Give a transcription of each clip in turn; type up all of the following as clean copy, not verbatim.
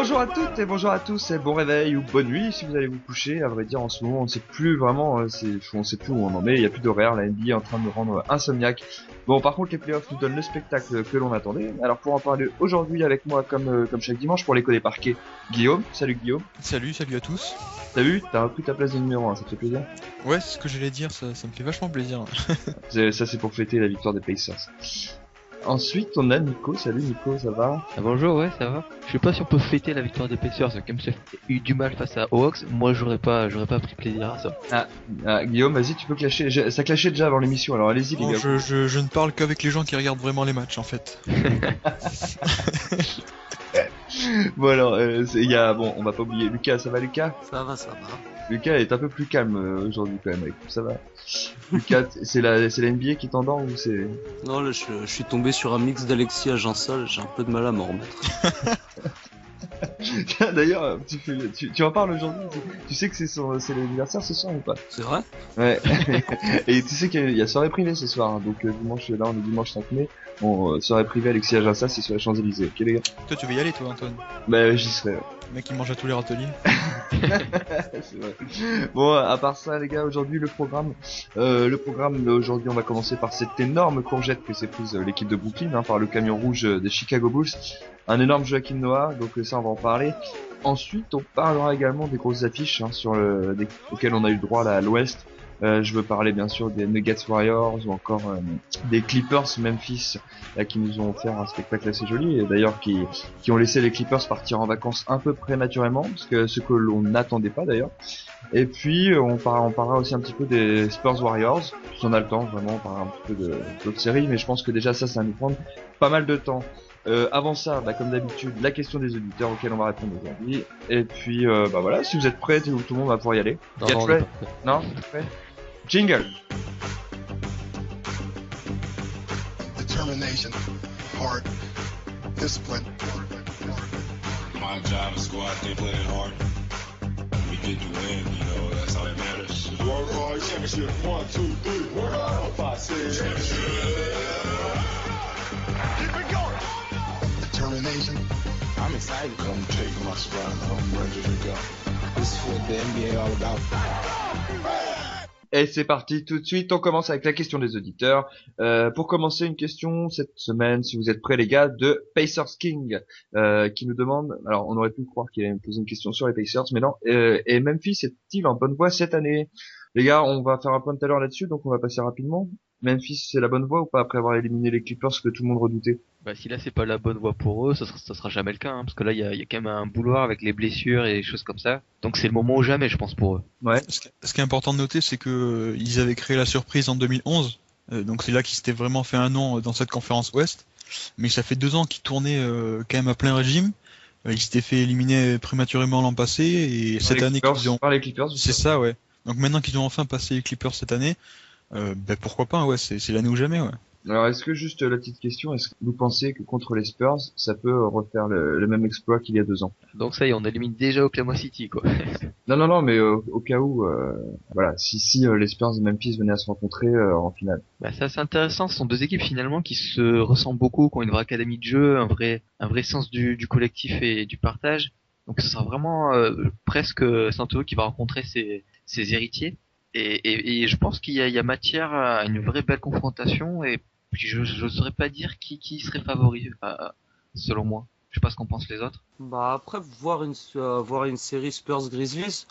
Bonjour à toutes et bonjour à tous et bon réveil ou bonne nuit si vous allez vous coucher. À vrai dire, en ce moment, on ne sait plus vraiment, on sait plus où on en est. Il n'y a plus d'horaire. La NBA est en train de nous rendre insomniaque. Bon, par contre, les playoffs nous donnent le spectacle que l'on attendait. Alors, pour en parler aujourd'hui avec moi, comme chaque dimanche, pour l'écho des parquets, Guillaume. Salut Guillaume. Salut à tous. T'as vu, t'as repris ta place de numéro 1, ça te fait plaisir? Ouais, c'est ce que j'allais dire, ça me fait vachement plaisir. Ça, c'est pour fêter la victoire des Pacers. Ensuite, on a Nico. Salut Nico, ça va? Ah bonjour, ouais, ça va. Je sais pas si on peut fêter la victoire des Pacers, comme ça a eu du mal face à Hawks. Moi, j'aurais pas pris plaisir à ça. Guillaume, vas-y, tu peux clasher. Ça clashait déjà avant l'émission, alors allez-y les Non, gars. je ne parle qu'avec les gens qui regardent vraiment les matchs, en fait. Bon alors, on va pas oublier Lucas, ça va Lucas? Ça va. Lucas est un peu plus calme aujourd'hui quand même, ça va. Lucas, c'est la NBA qui t'endort ou c'est... Non, là, je suis tombé sur un mix d'Alexis à Jean-Sol, j'ai un peu de mal à m'en remettre. D'ailleurs, tu en parles aujourd'hui, tu sais que c'est l'anniversaire ce soir ou pas? C'est vrai? Ouais. Et tu sais qu'il y a soirée privée ce soir, hein. Donc dimanche, là on est dimanche 5 mai, soirée privée Alexis Aginsa, c'est sur les Champs-Élysées, ok les gars? Toi, tu veux y aller, toi, Antoine? Bah j'y serai, ouais. Le mec, il mange à tous les râteliers. C'est vrai. Bon, à part ça, les gars, aujourd'hui, le programme aujourd'hui, on va commencer par cette énorme courgette que s'est prise l'équipe de Brooklyn, hein, par le camion rouge des Chicago Bulls. Un énorme Joakim Noah, donc ça, on va en parler. Ensuite, on parlera également des grosses affiches, hein, auxquelles on a eu le droit là à l'Ouest. Je veux parler bien sûr des Nuggets Warriors ou encore des Clippers Memphis là, qui nous ont offert un spectacle assez joli et d'ailleurs qui ont laissé les Clippers partir en vacances un peu prématurément, parce que ce que l'on n'attendait pas d'ailleurs. Et puis on parlera aussi un petit peu des Spurs Warriors, si on a le temps vraiment, on parlera un petit peu d'autres séries, mais je pense que déjà ça va nous prendre pas mal de temps. Avant ça, comme d'habitude, la question des auditeurs auxquels on va répondre aujourd'hui. Et puis voilà, si vous êtes prêts, tout le monde va pouvoir y aller. Non, Get non, ready. Non, prêt. Jingle. Determination, heart, discipline. My job is go out there playing hard. We get the win, that's all that matters. Work hard, championship, 1, 2, 3, work hard, 5, 6. Keep it going. Determination. I'm excited. Come take my spot. I'm ready to go. This is what the NBA all about. Et c'est parti tout de suite, on commence avec la question des auditeurs. Pour commencer, une question cette semaine, si vous êtes prêts les gars, de Pacers King, qui nous demande, alors on aurait pu croire qu'il allait me poser une question sur les Pacers, mais non, et Memphis est-il en bonne voie cette année? Les gars, on va faire un point tout à l'heure là-dessus, donc on va passer rapidement. Memphis, c'est la bonne voie ou pas après avoir éliminé les Clippers que tout le monde redoutait? Bah si là c'est pas la bonne voie pour eux, ça sera jamais le cas, hein, parce que là il y a quand même un bouloir avec les blessures et des choses comme ça. Donc c'est le moment ou jamais, je pense, pour eux. Ouais. Ce qui est important de noter, c'est que ils avaient créé la surprise en 2011, donc c'est là qu'ils s'étaient vraiment fait un nom dans cette conférence Ouest. Mais ça fait 2 ans qu'ils tournaient quand même à plein régime. Ils s'étaient fait éliminer prématurément l'an passé et cette année qu'ils ont... Par les Clippers. C'est ça, ouais. Donc maintenant qu'ils ont enfin passé les Clippers cette année, pourquoi pas, ouais, c'est l'année ou jamais, ouais. Alors est-ce que juste la petite question, est-ce que vous pensez que contre les Spurs, ça peut refaire le même exploit qu'il y a 2 ans? Donc ça y est, on élimine déjà Oklahoma City, quoi. Non, mais au cas où, voilà, si les Spurs et Memphis venaient à se rencontrer en finale. Bah ça c'est intéressant, ce sont 2 équipes finalement qui se ressemblent beaucoup, qui ont une vraie académie de jeu, un vrai sens du collectif et du partage. Donc ce sera vraiment presque Santo qui va rencontrer ses héritiers. Et je pense qu'il y a matière à une vraie belle confrontation, et puis je saurais pas dire qui serait favori, selon moi. Je sais pas ce qu'en pensent les autres. Bah après, voir une série Spurs-Grizzlies,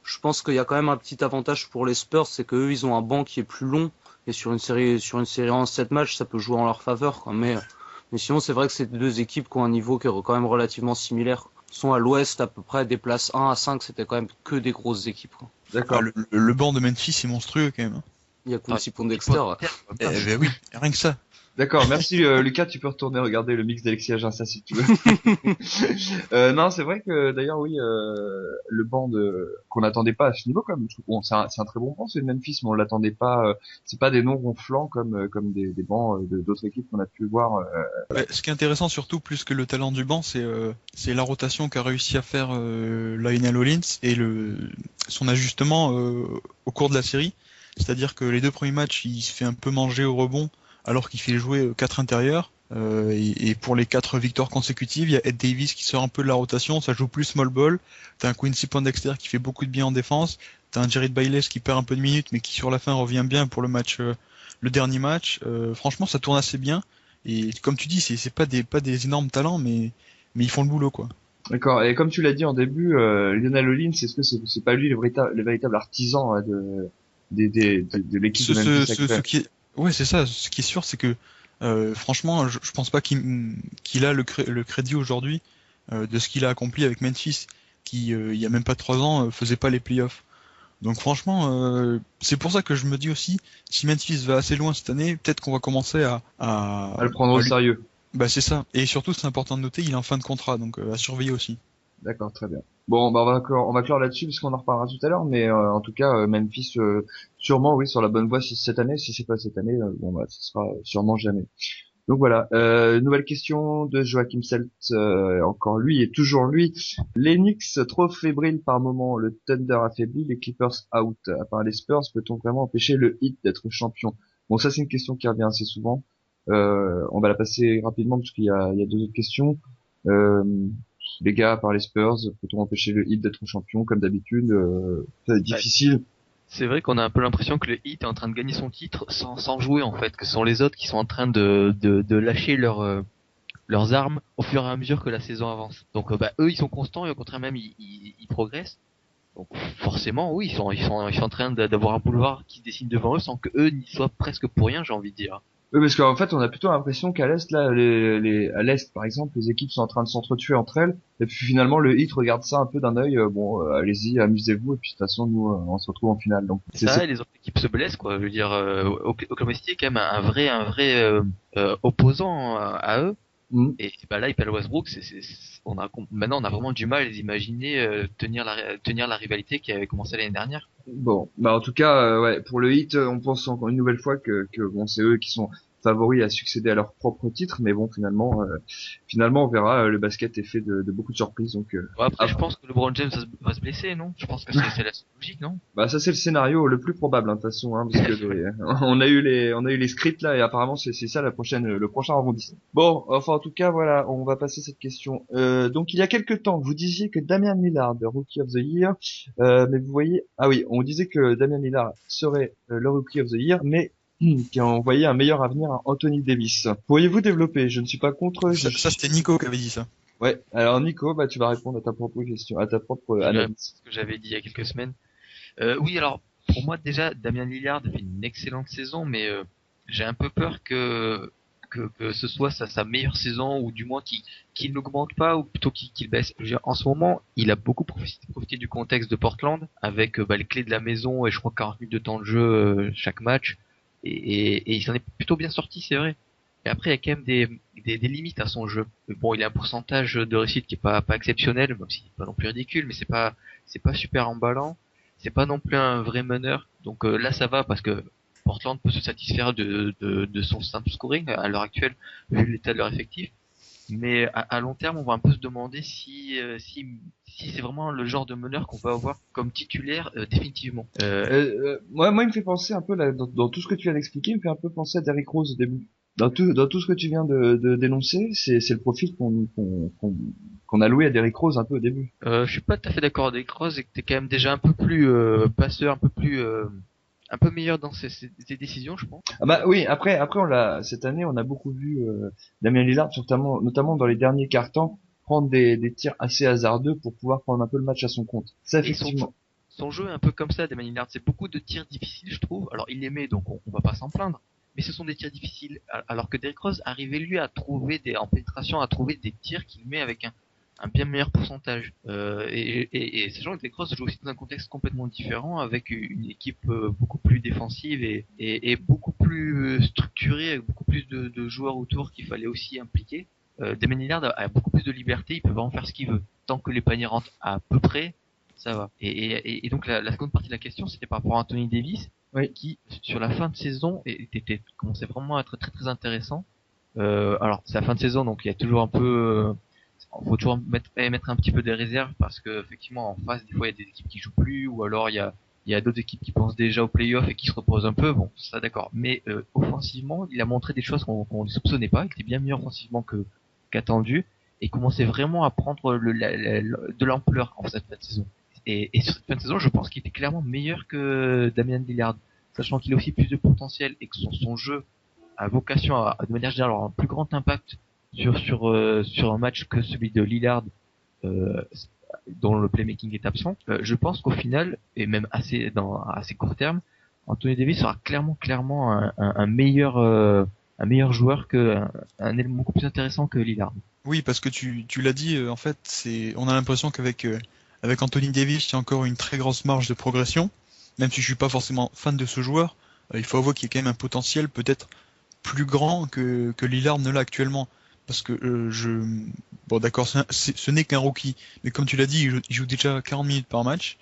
je pense qu'il y a quand même un petit avantage pour les Spurs, c'est qu'eux ils ont un banc qui est plus long, et sur une série en 7 matchs, ça peut jouer en leur faveur, quoi. Mais sinon c'est vrai que c'est 2 équipes qui ont un niveau qui est quand même relativement similaire. Sont à l'ouest à peu près des places 1 à 5, c'était quand même que des grosses équipes, quoi. D'accord. Le banc de Memphis est monstrueux quand même, hein. Il y a Quincy Pondexter. Ben oui, rien que ça. D'accord, merci Lucas, tu peux retourner regarder le mix d'Alexis Aginsa si tu veux. Non, c'est vrai que d'ailleurs oui, le banc qu'on n'attendait pas à ce niveau quand même. Bon, c'est un très bon banc, c'est le Memphis, mais on l'attendait pas. C'est pas des noms ronflants comme des bancs d'autres équipes qu'on a pu voir. Ouais, ce qui est intéressant surtout plus que le talent du banc, c'est la rotation qu'a réussi à faire Lionel Hollins et son ajustement au cours de la série. C'est-à-dire que les 2 premiers matchs, il se fait un peu manger au rebond alors qu'il fait jouer 4 intérieurs. Et pour les 4 victoires consécutives, il y a Ed Davis qui sort un peu de la rotation, ça joue plus small ball. T'as un Quincy Pondexter qui fait beaucoup de bien en défense. T'as un Jared Bayless qui perd un peu de minutes, mais qui sur la fin revient bien pour le dernier match. Franchement, ça tourne assez bien. Et comme tu dis, c'est pas des énormes talents, mais ils font le boulot, quoi. D'accord. Et comme tu l'as dit en début, Lionel Hollins, est-ce que c'est pas lui le véritable artisan de l'équipe de Memphis actuelle? Ouais, c'est ça. Ce qui est sûr, c'est que franchement, je pense pas qu'il a le crédit aujourd'hui de ce qu'il a accompli avec Memphis, qui il y a même pas 3 ans faisait pas les playoffs. Donc franchement, c'est pour ça que je me dis aussi, si Memphis va assez loin cette année, peut-être qu'on va commencer À le prendre au sérieux. Bah c'est ça. Et surtout, c'est important de noter, il est en fin de contrat, donc à surveiller aussi. D'accord, très bien. Bon, bah on va clore là-dessus parce qu'on en reparlera tout à l'heure, mais en tout cas, Memphis, sûrement, oui, sur la bonne voie cette année. Si c'est pas cette année, bon, bah, ce sera sûrement jamais. Donc voilà, nouvelle question de Joachim Selt, encore lui et toujours lui. Les Knicks trop fébriles par moment, le Thunder affaibli, les Clippers out. À part les Spurs, peut-on vraiment empêcher le Heat d'être champion? Bon, ça c'est une question qui revient assez souvent. On va la passer rapidement parce qu'il y a 2 autres questions. Les gars, à part les Spurs, peut-on empêcher le Heat d'être champion comme d'habitude? C'est difficile. C'est vrai qu'on a un peu l'impression que le Heat est en train de gagner son titre sans jouer en fait, que ce sont les autres qui sont en train de lâcher leurs armes au fur et à mesure que la saison avance. Donc eux ils sont constants et au contraire même ils progressent. Donc forcément oui ils sont en train d'avoir un boulevard qui se dessine devant eux sans que eux n'y soient presque pour rien, j'ai envie de dire. Oui, parce qu'en fait, on a plutôt l'impression qu'à l'Est, là, à l'Est, par exemple, les équipes sont en train de s'entretuer entre elles, et puis finalement, le Heat regarde ça un peu d'un œil, allez-y, amusez-vous, et puis de toute façon, nous, on se retrouve en finale, donc. C'est ça, et les autres équipes se blessent, quoi. Je veux dire, Oklahoma City est quand même un vrai opposant à eux. Mm. Et bah là, il perd Westbrook. Maintenant, on a vraiment du mal à les imaginer tenir la rivalité qui avait commencé l'année dernière. Bon, bah en tout cas, ouais, pour le Heat, on pense encore une nouvelle fois que bon, c'est eux qui sont favoris à succéder à leur propre titre, mais bon, finalement, on verra. Le basket est fait de beaucoup de surprises, donc. Bon, après, je pense que LeBron James va se blesser, non? Je pense que c'est la logique, non? Bah ça c'est le scénario le plus probable, hein, de toute façon, hein, parce que on a eu les scripts là, et apparemment c'est ça le prochain rebondissement. Bon, enfin en tout cas voilà, on va passer cette question. Donc il y a quelques temps, vous disiez que Damian Lillard, Rookie of the Year, mais vous voyez, ah oui, on disait que Damian Lillard serait le Rookie of the Year, mais qui en voyait un meilleur avenir à Anthony Davis. Pourriez-vous développer? Je ne suis pas contre. Ça c'était Nico qui avait dit ça. Ouais. Alors Nico, bah tu vas répondre à ta propre question, à ta propre analyse. Ce que j'avais dit il y a quelques semaines. Oui, alors pour moi déjà, Damian Lillard fait une excellente saison, mais j'ai un peu peur que ce soit sa meilleure saison, ou du moins qu'il n'augmente pas, ou plutôt qu'il baisse. Je veux dire, en ce moment, il a beaucoup profité du contexte de Portland, avec les clés de la maison et je crois 40 minutes de temps de jeu chaque match, et il s'en est plutôt bien sorti, c'est vrai. Et après, il y a quand même des limites à son jeu. Bon, il a un pourcentage de réussite qui est pas exceptionnel, même s'il est pas non plus ridicule, mais c'est pas super emballant. C'est pas non plus un vrai meneur. Donc là, ça va parce que Portland peut se satisfaire de son simple scoring à l'heure actuelle, vu l'état de leur effectif. Mais à long terme, on va un peu se demander si c'est vraiment le genre de meneur qu'on va avoir comme titulaire définitivement. Moi, il me fait penser un peu là, dans tout ce que tu viens d'expliquer, il me fait un peu penser à Derrick Rose au début. Dans tout ce que tu viens de dénoncer, c'est le profil qu'on a loué à Derrick Rose un peu au début. Je suis pas tout à fait d'accord avec Rose, et que t'es quand même déjà un peu plus passeur, un peu meilleur dans ses décisions, je pense. Ah bah oui, après cette année, on a beaucoup vu Damian Lillard, notamment dans les derniers quarts-temps, prendre des tirs assez hasardeux pour pouvoir prendre un peu le match à son compte. Ça, effectivement. Son jeu est un peu comme ça, Damian Lillard. C'est beaucoup de tirs difficiles, je trouve. Alors, il les met, donc on va pas s'en plaindre. Mais ce sont des tirs difficiles. Alors que Derrick Rose arrivait, lui, à trouver en pénétration, à trouver des tirs qu'il met avec un bien meilleur pourcentage. Et sachant que Derrick Rose joue aussi dans un contexte complètement différent, avec une équipe beaucoup plus défensive et beaucoup plus structurée, avec beaucoup plus de joueurs autour qu'il fallait aussi impliquer. Damian Lillard a beaucoup plus de liberté, il peut vraiment faire ce qu'il veut. Tant que les paniers rentrent à peu près, ça va. Et donc la seconde partie de la question, c'était par rapport à Anthony Davis, oui, qui sur la fin de saison commençait vraiment à être très très intéressant. Alors c'est la fin de saison, donc il y a toujours un peu, faut toujours mettre un petit peu des réserves, parce que effectivement en face des fois il y a des équipes qui jouent plus, ou alors il y a il y a d'autres équipes qui pensent déjà aux playoffs et qui se reposent un peu, bon, ça d'accord. Mais offensivement, il a montré des choses qu'on ne soupçonnait pas. Il était bien mieux offensivement qu'attendu et commençait vraiment à prendre de l'ampleur en cette fin de saison. Et sur cette fin de saison, je pense qu'il était clairement meilleur que Damian Lillard, sachant qu'il a aussi plus de potentiel et que son jeu a vocation à de manière générale avoir un plus grand impact sur un match que celui de Lillard, dont le playmaking est absent. Je pense qu'au final, et même à assez court terme, Anthony Davis sera clairement un meilleur joueur un élément beaucoup plus intéressant que Lillard. Oui, parce que tu l'as dit, en fait, on a l'impression qu'avec avec Anthony Davis, il y a encore une très grosse marge de progression. Même si je suis pas forcément fan de ce joueur, il faut avouer qu'il y a quand même un potentiel peut-être plus grand que Lillard ne l'a actuellement. Parce que bon d'accord, ce n'est qu'un rookie, mais comme tu l'as dit, il joue déjà 40 minutes par match.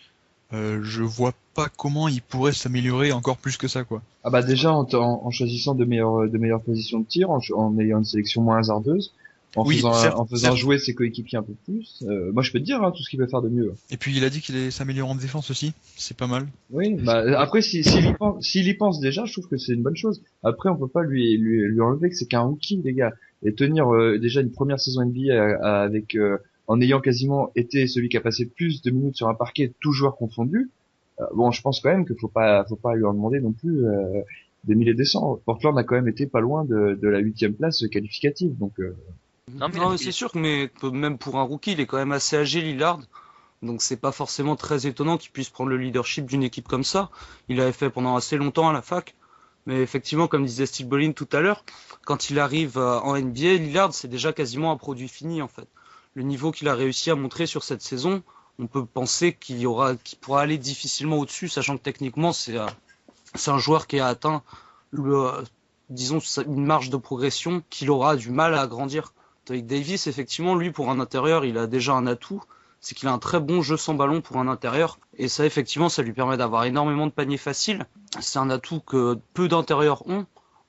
Je vois pas comment il pourrait s'améliorer encore plus que ça, quoi. Ah bah déjà en choisissant de meilleures positions de tir, en ayant une sélection moins hasardeuse, en faisant certes. jouer ses coéquipiers un peu plus. Moi je peux te dire tout ce qu'il peut faire de mieux. Et puis il a dit qu'il allait s'améliorer en défense aussi, c'est pas mal. Oui, bah après s'il y pense déjà, je trouve que c'est une bonne chose. Après on peut pas lui enlever que c'est qu'un rookie, les gars, et tenir déjà une première saison NBA avec en ayant quasiment été celui qui a passé plus de minutes sur un parquet, tous joueurs confondus. Bon, je pense quand même qu'il faut pas lui en demander non plus des milliers et des cents. Portland a quand même été pas loin de la 8e place qualificative, donc. Non, mais c'est sûr que même pour un rookie, il est quand même assez âgé, Lillard. Donc c'est pas forcément très étonnant qu'il puisse prendre le leadership d'une équipe comme ça. Il l'avait fait pendant assez longtemps à la fac. Mais effectivement, comme disait Steve Bolin tout à l'heure, quand il arrive en NBA, Lillard, c'est déjà quasiment un produit fini, en fait. Le niveau qu'il a réussi à montrer sur cette saison, on peut penser qu'il pourra aller difficilement au-dessus, sachant que techniquement, c'est un joueur qui a atteint disons, une marge de progression qu'il aura du mal à agrandir. Avec Davis, effectivement, lui, pour un intérieur, il a déjà un atout, c'est qu'il a un très bon jeu sans ballon pour un intérieur. Et ça, effectivement, ça lui permet d'avoir énormément de paniers faciles. C'est un atout que peu d'intérieurs ont.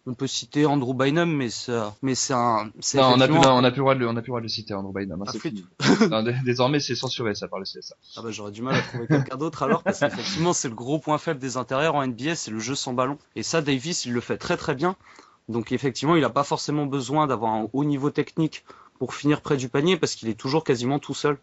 On peut citer Andrew Bynum, mais c'est non, on n'a plus le droit de le citer, Andrew Bynum. C'est fini. Non, désormais, c'est censuré, ça, par le CSA. Ah bah, j'aurais du mal à trouver quelqu'un d'autre alors, parce qu'effectivement, c'est le gros point faible des intérieurs en NBA, c'est le jeu sans ballon. Et ça, Davis, il le fait très très bien. Donc, effectivement, il n'a pas forcément besoin d'avoir un haut niveau technique pour finir près du panier, parce qu'il est toujours quasiment tout seul.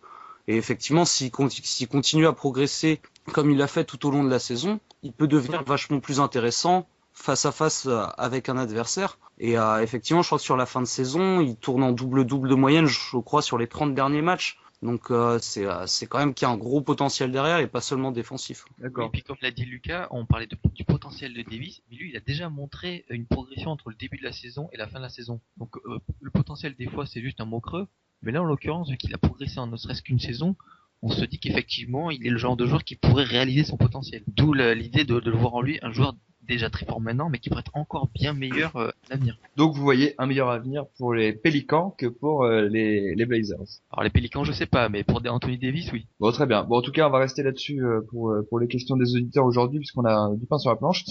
Et effectivement, s'il continue à progresser comme il l'a fait tout au long de la saison, il peut devenir vachement plus intéressant face à face avec un adversaire. Et effectivement, je crois que sur la fin de saison, il tourne en double-double de moyenne, je crois, sur les 30 derniers matchs. Donc c'est quand même qu'il y a un gros potentiel derrière et pas seulement défensif. D'accord. Et puis comme l'a dit Lucas, on parlait du potentiel de Davis, mais lui il a déjà montré une progression entre le début de la saison et la fin de la saison. Donc le potentiel des fois c'est juste un mot creux, mais là en l'occurrence vu qu'il a progressé en ne serait-ce qu'une saison, on se dit qu'effectivement il est le genre de joueur qui pourrait réaliser son potentiel. D'où l'idée de le voir en lui un joueur déjà très fort maintenant, mais qui pourrait être encore bien meilleur à l'avenir. Donc vous voyez un meilleur avenir pour les Pélicans que pour les Blazers. Alors les Pélicans, je sais pas, mais pour Anthony Davis, oui. Bon, très bien. Bon, en tout cas, on va rester là-dessus pour les questions des auditeurs aujourd'hui, puisqu'on a du pain sur la planche.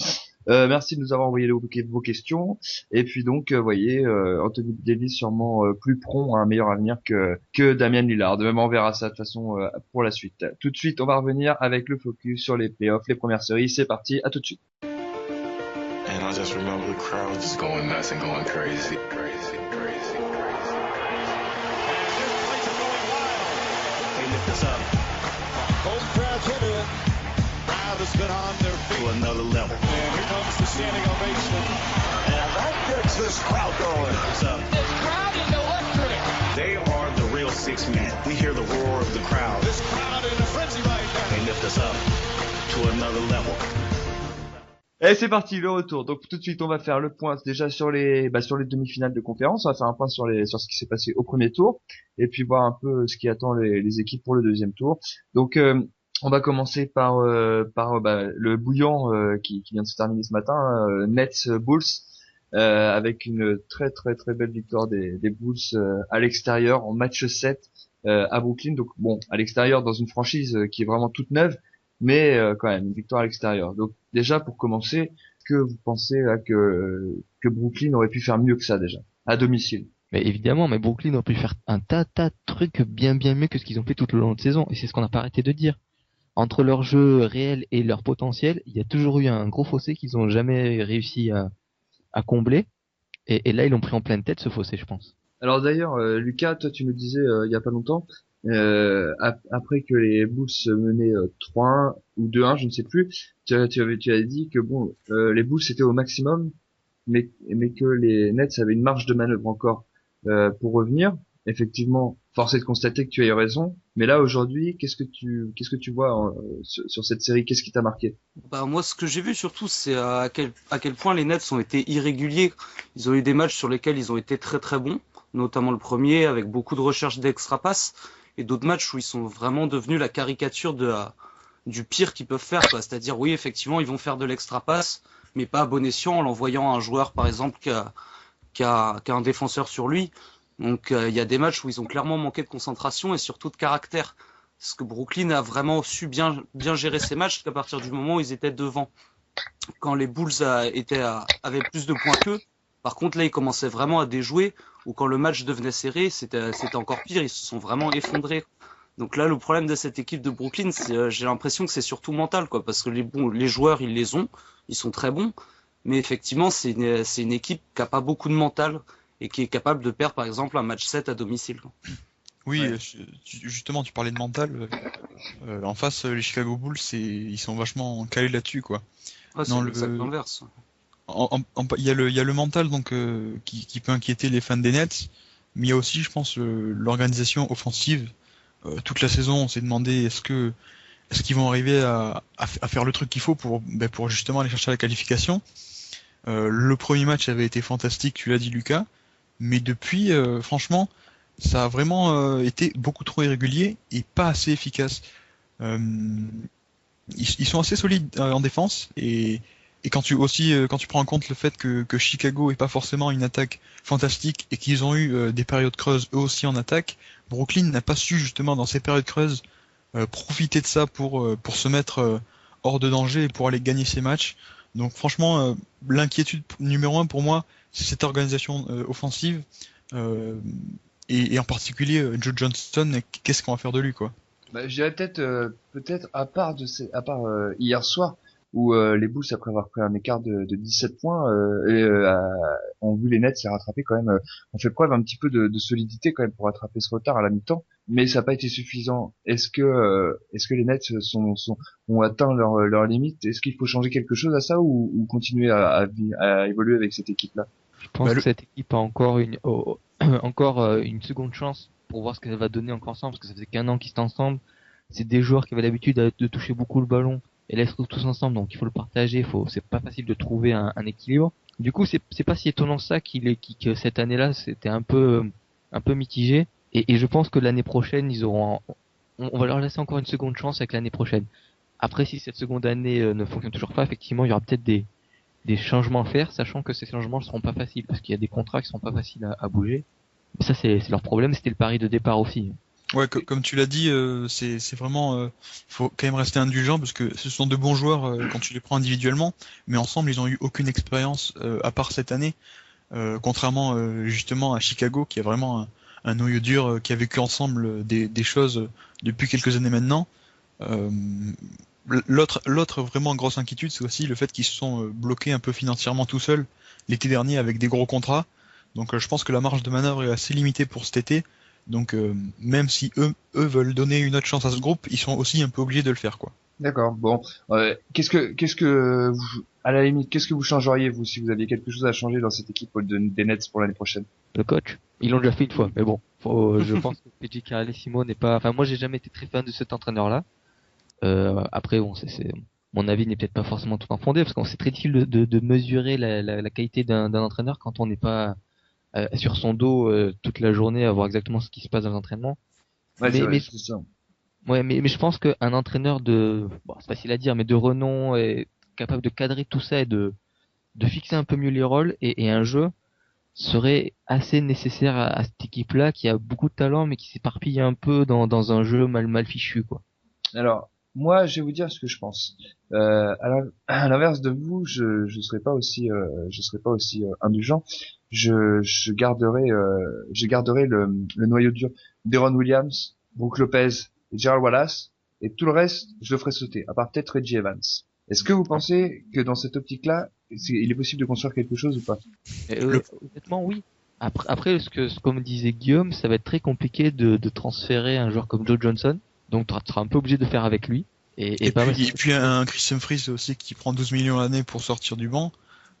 Merci de nous avoir envoyé vos questions. Et puis donc, voyez, Anthony Davis sûrement plus prompt à un meilleur avenir que Damian Lillard. Même on verra ça de toute façon pour la suite. Tout de suite, on va revenir avec le focus sur les playoffs, les premières séries. C'est parti, à tout de suite. And I just remember the crowd just going nuts and going crazy. They lift us up. Home crowd's into it. Crowd has been on their feet to another level. And here comes the standing ovation. And that gets this crowd going. This crowd is electric. They are the real six men. We hear the roar of the crowd. This crowd in a frenzy right now. They lift us up to another level. Et c'est parti, le retour. Donc tout de suite, on va faire le point déjà sur les demi-finales de conférence. On va faire un point sur ce qui s'est passé au premier tour, et puis voir un peu ce qui attend les équipes pour le deuxième tour. Donc on va commencer par le bouillon qui vient de se terminer ce matin, Nets Bulls, avec une très très très belle victoire des Bulls à l'extérieur en match 7 à Brooklyn. Donc bon, à l'extérieur dans une franchise qui est vraiment toute neuve, mais quand même une victoire à l'extérieur. Donc déjà pour commencer, que vous pensez là que Brooklyn aurait pu faire mieux que ça déjà à domicile? Mais évidemment, mais Brooklyn aurait pu faire un tas de trucs bien mieux que ce qu'ils ont fait tout le long de la saison, et c'est ce qu'on n'a pas arrêté de dire. entre leur jeu réel et leur potentiel, il y a toujours eu un gros fossé qu'ils ont jamais réussi à combler. Et là, ils l'ont pris en pleine tête, ce fossé, je pense. Alors d'ailleurs, Lucas, toi tu nous disais il y a pas longtemps, après que les Bulls menaient 3-1 ou 2-1, je ne sais plus, tu avais dit que bon, les Bulls étaient au maximum, mais que les Nets avaient une marge de manœuvre encore pour revenir. Effectivement, force est de constater que tu as eu raison. Mais là aujourd'hui, qu'est-ce que tu vois sur cette série? Qu'est-ce qui t'a marqué? Bah moi ce que j'ai vu surtout c'est à quel point les Nets ont été irréguliers. Ils ont eu des matchs sur lesquels ils ont été très très bons, notamment le premier avec beaucoup de recherches d'extra passes et d'autres matchs où ils sont vraiment devenus la caricature du pire qu'ils peuvent faire quoi. C'est-à-dire oui effectivement ils vont faire de l'extra passe mais pas à bon escient en l'envoyant à un joueur par exemple qui a un défenseur sur lui. Donc il y a des matchs où ils ont clairement manqué de concentration et surtout de caractère. Parce que Brooklyn a vraiment su bien gérer ses matchs qu'à partir du moment où ils étaient devant. Quand les Bulls avaient plus de points qu'eux, par contre là ils commençaient vraiment à déjouer, ou quand le match devenait serré, c'était encore pire, ils se sont vraiment effondrés. Donc là le problème de cette équipe de Brooklyn, j'ai l'impression que c'est surtout mental, quoi, parce que les joueurs ils les ont, ils sont très bons, mais effectivement c'est une équipe qui a pas beaucoup de mental et qui est capable de perdre par exemple un match 7 à domicile, quoi. Oui, Ouais. justement, tu parlais de mental. En face, les Chicago Bulls, ils sont vachement calés là-dessus, quoi. Ouais, c'est Dans exact l'inverse. il y a le mental donc qui peut inquiéter les fans des Nets, mais il y a aussi, je pense, l'organisation offensive. Toute la saison, on s'est demandé est-ce qu'ils vont arriver à faire le truc qu'il faut pour justement aller chercher la qualification. Le premier match avait été fantastique, tu l'as dit Lucas, mais depuis, franchement, ça a vraiment été beaucoup trop irrégulier et pas assez efficace. Euh, ils sont assez solides en défense et quand tu prends en compte le fait que Chicago est pas forcément une attaque fantastique et qu'ils ont eu des périodes creuses eux aussi en attaque, Brooklyn n'a pas su justement dans ces périodes creuses profiter de ça pour se mettre hors de danger et pour aller gagner ces matchs. Donc franchement, l'inquiétude numéro un pour moi, c'est cette organisation offensive euh, et en particulier Joe Johnston. Qu'est-ce qu'on va faire de lui, quoi? Bah, je dirais peut-être à part hier soir où les Bulls après avoir pris un écart de 17 points ont vu les Nets les rattraper quand même, ont fait preuve un petit peu de solidité quand même pour rattraper ce retard à la mi-temps, mais ça n'a pas été suffisant. Est-ce que les Nets ont atteint leur limite? Est-ce qu'il faut changer quelque chose à ça ou continuer à évoluer avec cette équipe-là? Je pense Bah, que cette équipe a encore une seconde chance pour voir ce qu'elle va donner encore ensemble, parce que ça faisait qu'un an qu'ils étaient ensemble. C'est des joueurs qui avaient l'habitude de toucher beaucoup le ballon, et là ils se retrouvent tous ensemble, donc il faut le partager. C'est pas facile de trouver un équilibre. Du coup, c'est pas si étonnant ça que cette année-là c'était un peu mitigé. Et je pense que l'année prochaine on va leur laisser encore une seconde chance avec l'année prochaine. Après, si cette seconde année ne fonctionne toujours pas, effectivement, il y aura peut-être des changements à faire, sachant que ces changements ne seront pas faciles, parce qu'il y a des contrats qui sont pas faciles à bouger. Mais ça, c'est leur problème, c'était le pari de départ aussi. Ouais, comme tu l'as dit, c'est vraiment, faut quand même rester indulgent parce que ce sont de bons joueurs quand tu les prends individuellement, mais ensemble ils ont eu aucune expérience à part cette année, contrairement justement à Chicago qui a vraiment un noyau dur qui a vécu ensemble des choses depuis quelques années maintenant. Euh, l'autre vraiment grosse inquiétude, c'est aussi le fait qu'ils se sont bloqués un peu financièrement tout seuls l'été dernier avec des gros contrats. Donc je pense que la marge de manœuvre est assez limitée pour cet été. Donc même si eux veulent donner une autre chance à ce groupe, ils sont aussi un peu obligés de le faire, quoi. D'accord. Bon, à la limite, qu'est-ce que vous changeriez vous si vous aviez quelque chose à changer dans cette équipe des Nets pour l'année prochaine? Le coach, ils l'ont déjà fait une fois, mais bon, je pense que PJ Carlesimo n'est pas. Enfin, moi, j'ai jamais été très fan de cet entraîneur-là. Après, bon, mon avis n'est peut-être pas forcément tout infondé, parce qu'on c'est très difficile de mesurer la qualité d'un entraîneur quand on n'est pas sur son dos toute la journée à voir exactement ce qui se passe dans l'entraînement. Ouais, c'est ça. Ouais, mais je pense qu'un entraîneur bon, c'est facile à dire, mais de renom est capable de cadrer tout ça et de fixer un peu mieux les rôles et un jeu serait assez nécessaire à cette équipe-là qui a beaucoup de talent mais qui s'éparpille un peu dans un jeu mal fichu, quoi. Alors, moi, je vais vous dire ce que je pense. À l'inverse de vous, je serais pas aussi indulgent. Je garderai le noyau dur d'Aaron Williams, Brook Lopez et Gerald Wallace. et tout le reste, je le ferai sauter, à part peut-être Reggie Evans. Est-ce que vous pensez que dans cette optique-là, il est possible de construire quelque chose ou pas? Honnêtement, oui. Après, comme disait Guillaume, ça va être très compliqué de transférer un joueur comme Joe Johnson. Donc, tu seras un peu obligé de faire avec lui. Et puis un Chris Humphries aussi qui prend 12 millions l'année pour sortir du banc.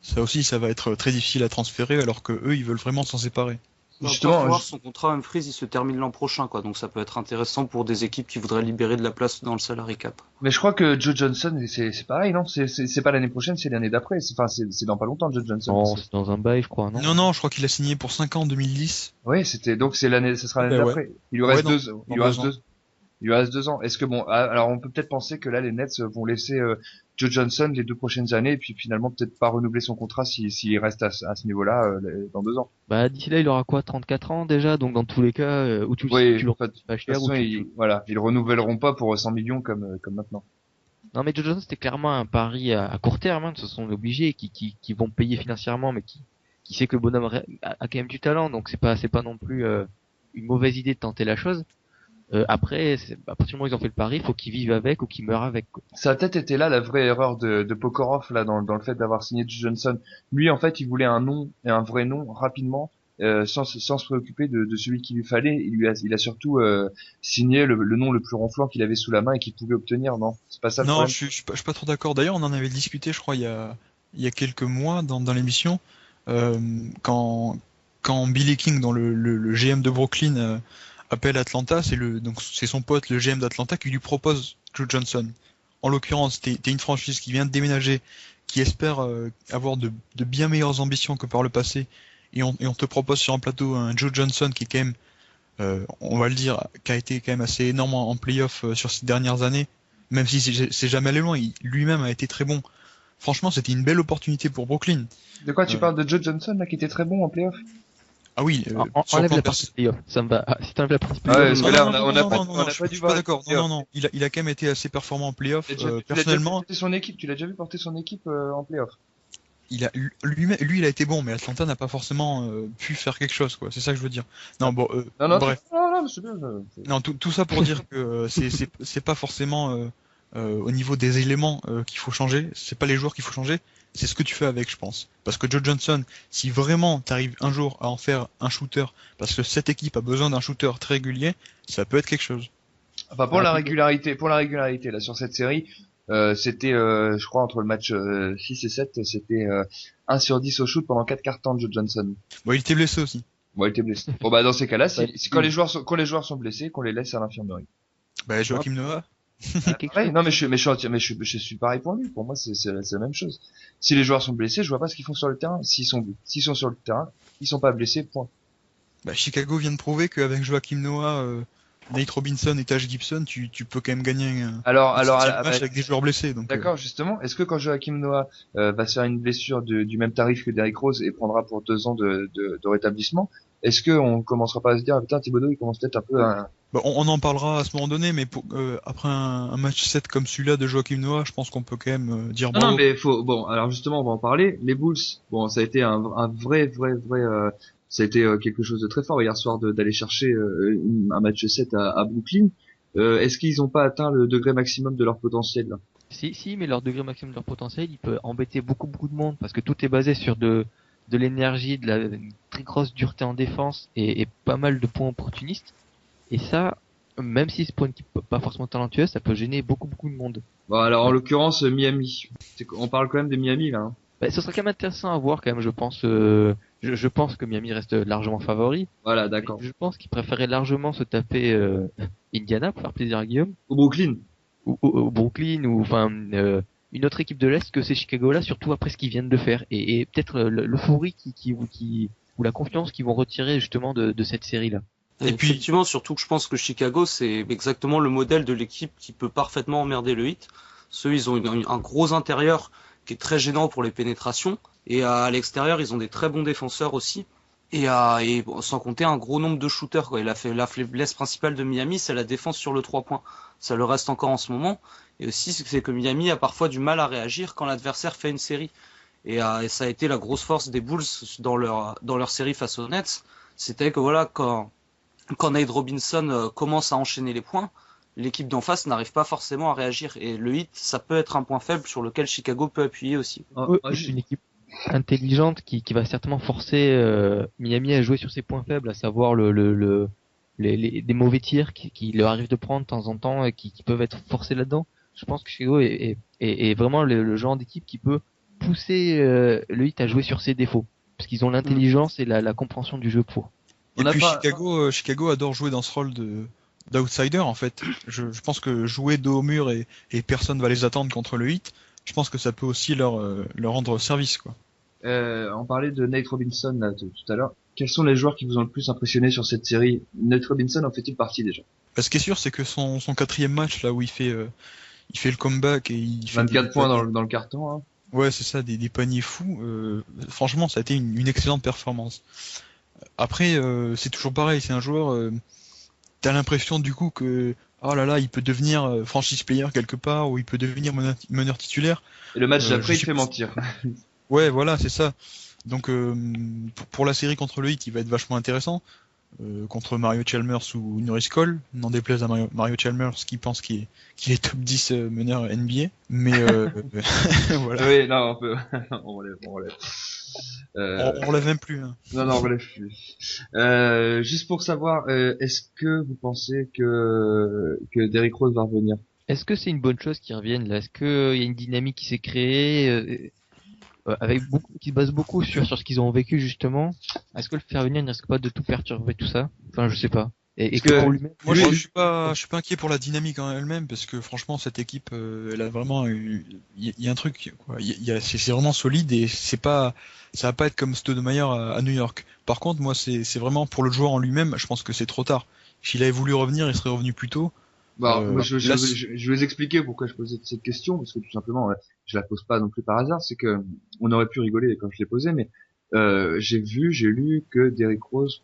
Ça aussi, ça va être très difficile à transférer alors que eux, ils veulent vraiment s'en séparer. Justement, son contrat Humphries, il se termine l'an prochain, quoi. Donc ça peut être intéressant pour des équipes qui voudraient libérer de la place dans le salary cap. Mais je crois que Joe Johnson, c'est pareil, non? C'est pas l'année prochaine, c'est l'année d'après. C'est dans pas longtemps, Joe Johnson. Non, c'est dans un bail, je crois, non? Non, je crois qu'il a signé pour 5 ans en 2010. Oui, donc c'est l'année, ce sera l'année d'après. Ouais. Il lui reste il lui reste 2 ans. Est-ce que alors on peut peut-être penser que là les Nets vont laisser Joe Johnson les 2 prochaines années et puis finalement peut-être pas renouveler son contrat s'il reste à ce niveau-là dans 2 ans. Bah d'ici là il aura quoi, 34 ans déjà, donc dans tous les cas où tu le pas cher, ils renouvelleront pas pour 100 millions comme maintenant. Non mais Joe Johnson c'était clairement un pari à court terme, hein, ce sont obligés qui vont payer financièrement, mais qui sait que le bonhomme a quand même du talent, donc c'est pas non plus une mauvaise idée de tenter la chose. Après, à partir du moment où ils ont fait le pari, il faut qu'ils vivent avec ou qu'ils meurent avec, quoi. Ça a peut-être été là la vraie erreur de Prokhorov là dans le fait d'avoir signé Joe Johnson. Lui en fait il voulait un nom et un vrai nom rapidement sans se préoccuper de celui qu'il lui fallait. Il a surtout signé le nom le plus ronflant qu'il avait sous la main et qu'il pouvait obtenir. Non, c'est pas ça le problème. Non, je suis pas trop d'accord. D'ailleurs, on en avait discuté, je crois, il y a quelques mois dans l'émission quand Billy King, dans le GM de Brooklyn, appelle Atlanta, c'est son pote, le GM d'Atlanta, qui lui propose Joe Johnson. En l'occurrence, t'es une franchise qui vient de déménager, qui espère avoir de bien meilleures ambitions que par le passé, et on te propose sur un plateau un Joe Johnson qui est quand même, on va le dire, qui a été quand même assez énorme en playoff sur ces dernières années, même si c'est jamais allé loin, lui-même a été très bon. Franchement, c'était une belle opportunité pour Brooklyn. De quoi tu parles, de Joe Johnson là qui était très bon en playoff? Ah oui, enlève la partie playoff, ça me va. Si t'enlèves la partie playoff, je suis pas d'accord. Non, il a quand même été assez performant en playoff. Personnellement, tu l'as déjà vu porter son équipe en playoff? Lui, il a été bon, mais Atlanta n'a pas forcément pu faire quelque chose, quoi. C'est ça que je veux dire. Non, bon, bref. Non, c'est bien. Non, tout ça pour dire que c'est pas forcément au niveau des éléments qu'il faut changer. C'est pas les joueurs qu'il faut changer. C'est ce que tu fais avec, je pense. Parce que Joe Johnson, si vraiment t'arrives un jour à en faire un shooter, parce que cette équipe a besoin d'un shooter très régulier, ça peut être quelque chose. Enfin, pour la régularité, là, sur cette série, c'était, je crois, entre le match 6 et 7, c'était 1 sur 10 au shoot pendant 4 quarts temps de Joe Johnson. Bon, il était blessé aussi. Bon, il était blessé. Bon, bah, dans ces cas-là, quand les joueurs sont blessés, qu'on les laisse à l'infirmerie. Bah, Joachim Noah. Ouais, non, mais je suis pareil pour lui. Pour moi, c'est la même chose. Si les joueurs sont blessés, je vois pas ce qu'ils font sur le terrain. S'ils sont sur le terrain, ils sont pas blessés, point. Bah, Chicago vient de prouver qu'avec Joachim Noah, Nate Robinson et Taj Gibson, tu peux quand même gagner un match avec des joueurs blessés. Donc, d'accord, justement. Est-ce que quand Joachim Noah va se faire une blessure du même tarif que Derrick Rose et prendra pour 2 ans de rétablissement, est-ce que on commencera pas à se dire, putain, Thibodeau, il commence peut-être un peu à... Bah, on en parlera à ce moment donné, mais après un match 7 comme celui-là de Joachim Noah, je pense qu'on peut quand même dire bravo. Non, mais bon, alors justement, on va en parler. Les Bulls, bon, ça a été un vrai, ça a été quelque chose de très fort hier soir d'aller chercher un match 7 à Brooklyn. Est-ce qu'ils ont pas atteint le degré maximum de leur potentiel, là? Si, mais leur degré maximum de leur potentiel, il peut embêter beaucoup de monde, parce que tout est basé sur de l'énergie, une très grosse dureté en défense et pas mal de points opportunistes. Et ça, même si c'est pour une équipe pas forcément talentueuse, ça peut gêner beaucoup de monde. Bon, alors en l'occurrence Miami. On parle quand même de Miami là. Hein. Bah, ce serait quand même intéressant à voir quand même. Je pense que Miami reste largement favori. Voilà, d'accord. Je pense qu'ils préféraient largement se taper Indiana pour faire plaisir à Guillaume. Ou Brooklyn. Ou Brooklyn ou enfin une autre équipe de l'Est que ces Chicago là, surtout après ce qu'ils viennent de faire et peut-être l'euphorie ou la confiance qu'ils vont retirer justement de cette série là. Et puis, effectivement, surtout que je pense que Chicago, c'est exactement le modèle de l'équipe qui peut parfaitement emmerder le Heat. Ils ont un gros intérieur qui est très gênant pour les pénétrations. Et à l'extérieur, ils ont des très bons défenseurs aussi. Et sans compter un gros nombre de shooters, quoi. La faiblesse principale de Miami, c'est la défense sur le 3 points. Ça le reste encore en ce moment. Et aussi, c'est que Miami a parfois du mal à réagir quand l'adversaire fait une série. Et ça a été la grosse force des Bulls dans leur série face aux Nets. C'était que voilà, quand Nate Robinson commence à enchaîner les points, l'équipe d'en face n'arrive pas forcément à réagir. Et le hit, ça peut être un point faible sur lequel Chicago peut appuyer aussi. Une équipe intelligente qui va certainement forcer Miami à jouer sur ses points faibles, à savoir des mauvais tirs qui leur arrivent de prendre de temps en temps et qui peuvent être forcés là-dedans. Je pense que Chicago est vraiment le genre d'équipe qui peut pousser le hit à jouer sur ses défauts, parce qu'ils ont l'intelligence et la compréhension du jeu pour. Et puis Chicago adore jouer dans ce rôle d'outsider en fait. Je pense que jouer dos au mur et personne va les attendre contre le hit, je pense que ça peut aussi leur rendre service, quoi. On parlait de Nate Robinson là, tout à l'heure. Quels sont les joueurs qui vous ont le plus impressionné sur cette série? Nate Robinson en fait-il partie déjà? Ce qui est sûr, c'est que son 4e match là où il fait le comeback et il fait 24 points dans le carton. Hein. Ouais, c'est ça, des paniers fous. Franchement, ça a été une excellente performance. Après, c'est toujours pareil, c'est un joueur. T'as l'impression du coup que oh là là, il peut devenir franchise player quelque part, ou il peut devenir meneur titulaire. Et le match d'après, il fait mentir. Ouais, voilà, c'est ça. Donc pour la série contre le Heat, il va être vachement intéressant. Contre Mario Chalmers ou Norris Cole, n'en déplaise à Mario Chalmers qui pense qu'il est top 10 meneur NBA, mais voilà. Oui, non, on peut, on relève. On relève même plus. Hein. Non, on relève plus. Juste pour savoir, est-ce que vous pensez que Derrick Rose va revenir? Est-ce que c'est une bonne chose qu'il revienne là? Est-ce que il y a une dynamique qui s'est créée qui se base beaucoup sur ce qu'ils ont vécu justement? Est-ce que le faire venir ne risque pas de tout perturber tout ça? Enfin, je sais pas. Et que pour lui-même, moi je suis pas inquiet pour la dynamique en elle-même, parce que franchement cette équipe elle a vraiment il y a un truc quoi, c'est vraiment solide, et ça va pas être comme Stoudemire à New York. Par contre moi c'est vraiment pour le joueur en lui-même, je pense que c'est trop tard. S'il avait voulu revenir, il serait revenu plus tôt. Moi, je vais vous expliquer pourquoi je posais cette question, parce que tout simplement, je la pose pas non plus par hasard, c'est que on aurait pu rigoler quand je l'ai posée, mais j'ai lu que Derrick Rose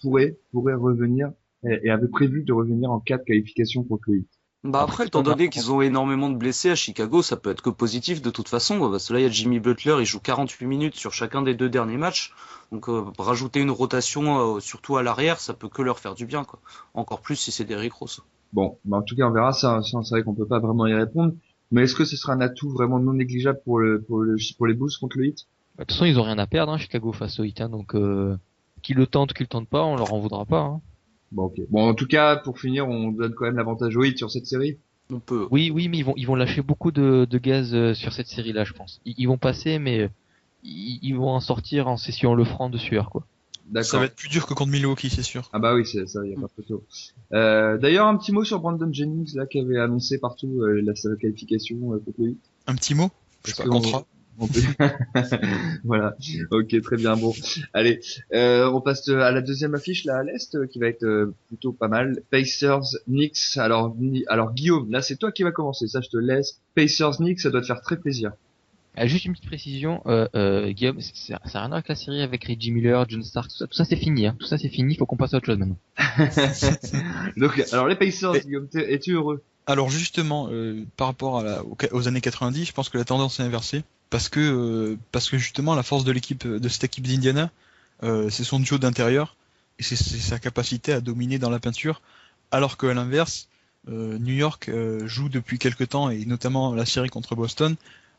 pourrait revenir et avait prévu de revenir en cas de qualification contre le Heat. Bah après, étant donné qu'ils ont énormément de blessés à Chicago, ça peut être que positif de toute façon, parce que là il y a Jimmy Butler, il joue 48 minutes sur chacun des 2 derniers matchs, donc rajouter une rotation surtout à l'arrière, ça peut que leur faire du bien, quoi. Encore plus si c'est Derrick Rose. Bon, en tout cas on verra ça, c'est vrai qu'on peut pas vraiment y répondre, mais est-ce que ce sera un atout vraiment non négligeable pour les Bulls contre le Heat? De toute façon, ils ont rien à perdre, Chicago face au Heat, donc qu'ils le tentent pas, on leur en voudra pas. Hein. Bon, ok. Bon, en tout cas, pour finir, on donne quand même l'avantage au Heat sur cette série. On peut. Oui, mais ils vont lâcher beaucoup de gaz sur cette série-là, je pense. Ils vont passer, mais ils vont en sortir en s'essuyant le franc de sueur, quoi. D'accord. Ça va être plus dur que contre Milwaukee, c'est sûr. Ah bah oui, c'est ça, y a pas photo. D'ailleurs, un petit mot sur Brandon Jennings, là, qui avait annoncé partout sa qualification contre le Heat. Un petit mot? Je sais pas, contrat. Voilà. Ok, très bien. Bon, allez, on passe à la deuxième affiche là à l'est, qui va être plutôt pas mal. Pacers, Knicks. Alors Guillaume, là c'est toi qui va commencer. Ça, je te laisse. Pacers, Knicks, ça doit te faire très plaisir. Juste une petite précision, Guillaume, ça n'a rien à voir avec la série avec Reggie Miller, John Stark, tout ça c'est fini. Hein. Tout ça c'est fini. Faut qu'on passe à autre chose maintenant. Donc, alors les Pacers, Guillaume, es-tu heureux? Alors justement, par rapport aux années 90, je pense que la tendance est inversée. Parce que justement la force de cette équipe d'Indiana, c'est son duo d'intérieur et c'est sa capacité à dominer dans la peinture, alors qu'à l'inverse, New York joue depuis quelque temps, et notamment la série contre Boston,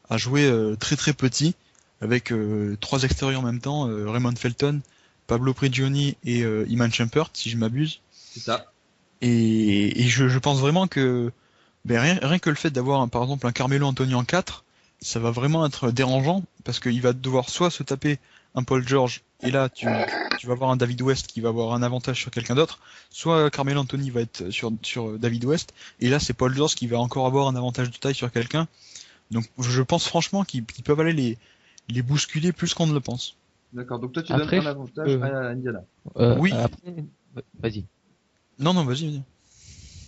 a joué très très petit, avec 3 extérieurs en même temps, Raymond Felton, Pablo Prigioni et Iman Shumpert, si je m'abuse. C'est ça. Et je pense vraiment que rien que le fait d'avoir par exemple un Carmelo Anthony en 4, ça va vraiment être dérangeant, parce qu'il va devoir soit se taper un Paul George, et là tu vas avoir un David West qui va avoir un avantage sur quelqu'un d'autre, soit Carmelo Anthony va être sur David West, et là c'est Paul George qui va encore avoir un avantage de taille sur quelqu'un. Donc je pense franchement qu'ils peuvent aller les bousculer plus qu'on ne le pense. D'accord, donc toi tu Après, donnes un avantage à Indiana. Oui. Après, vas-y. Non, vas-y.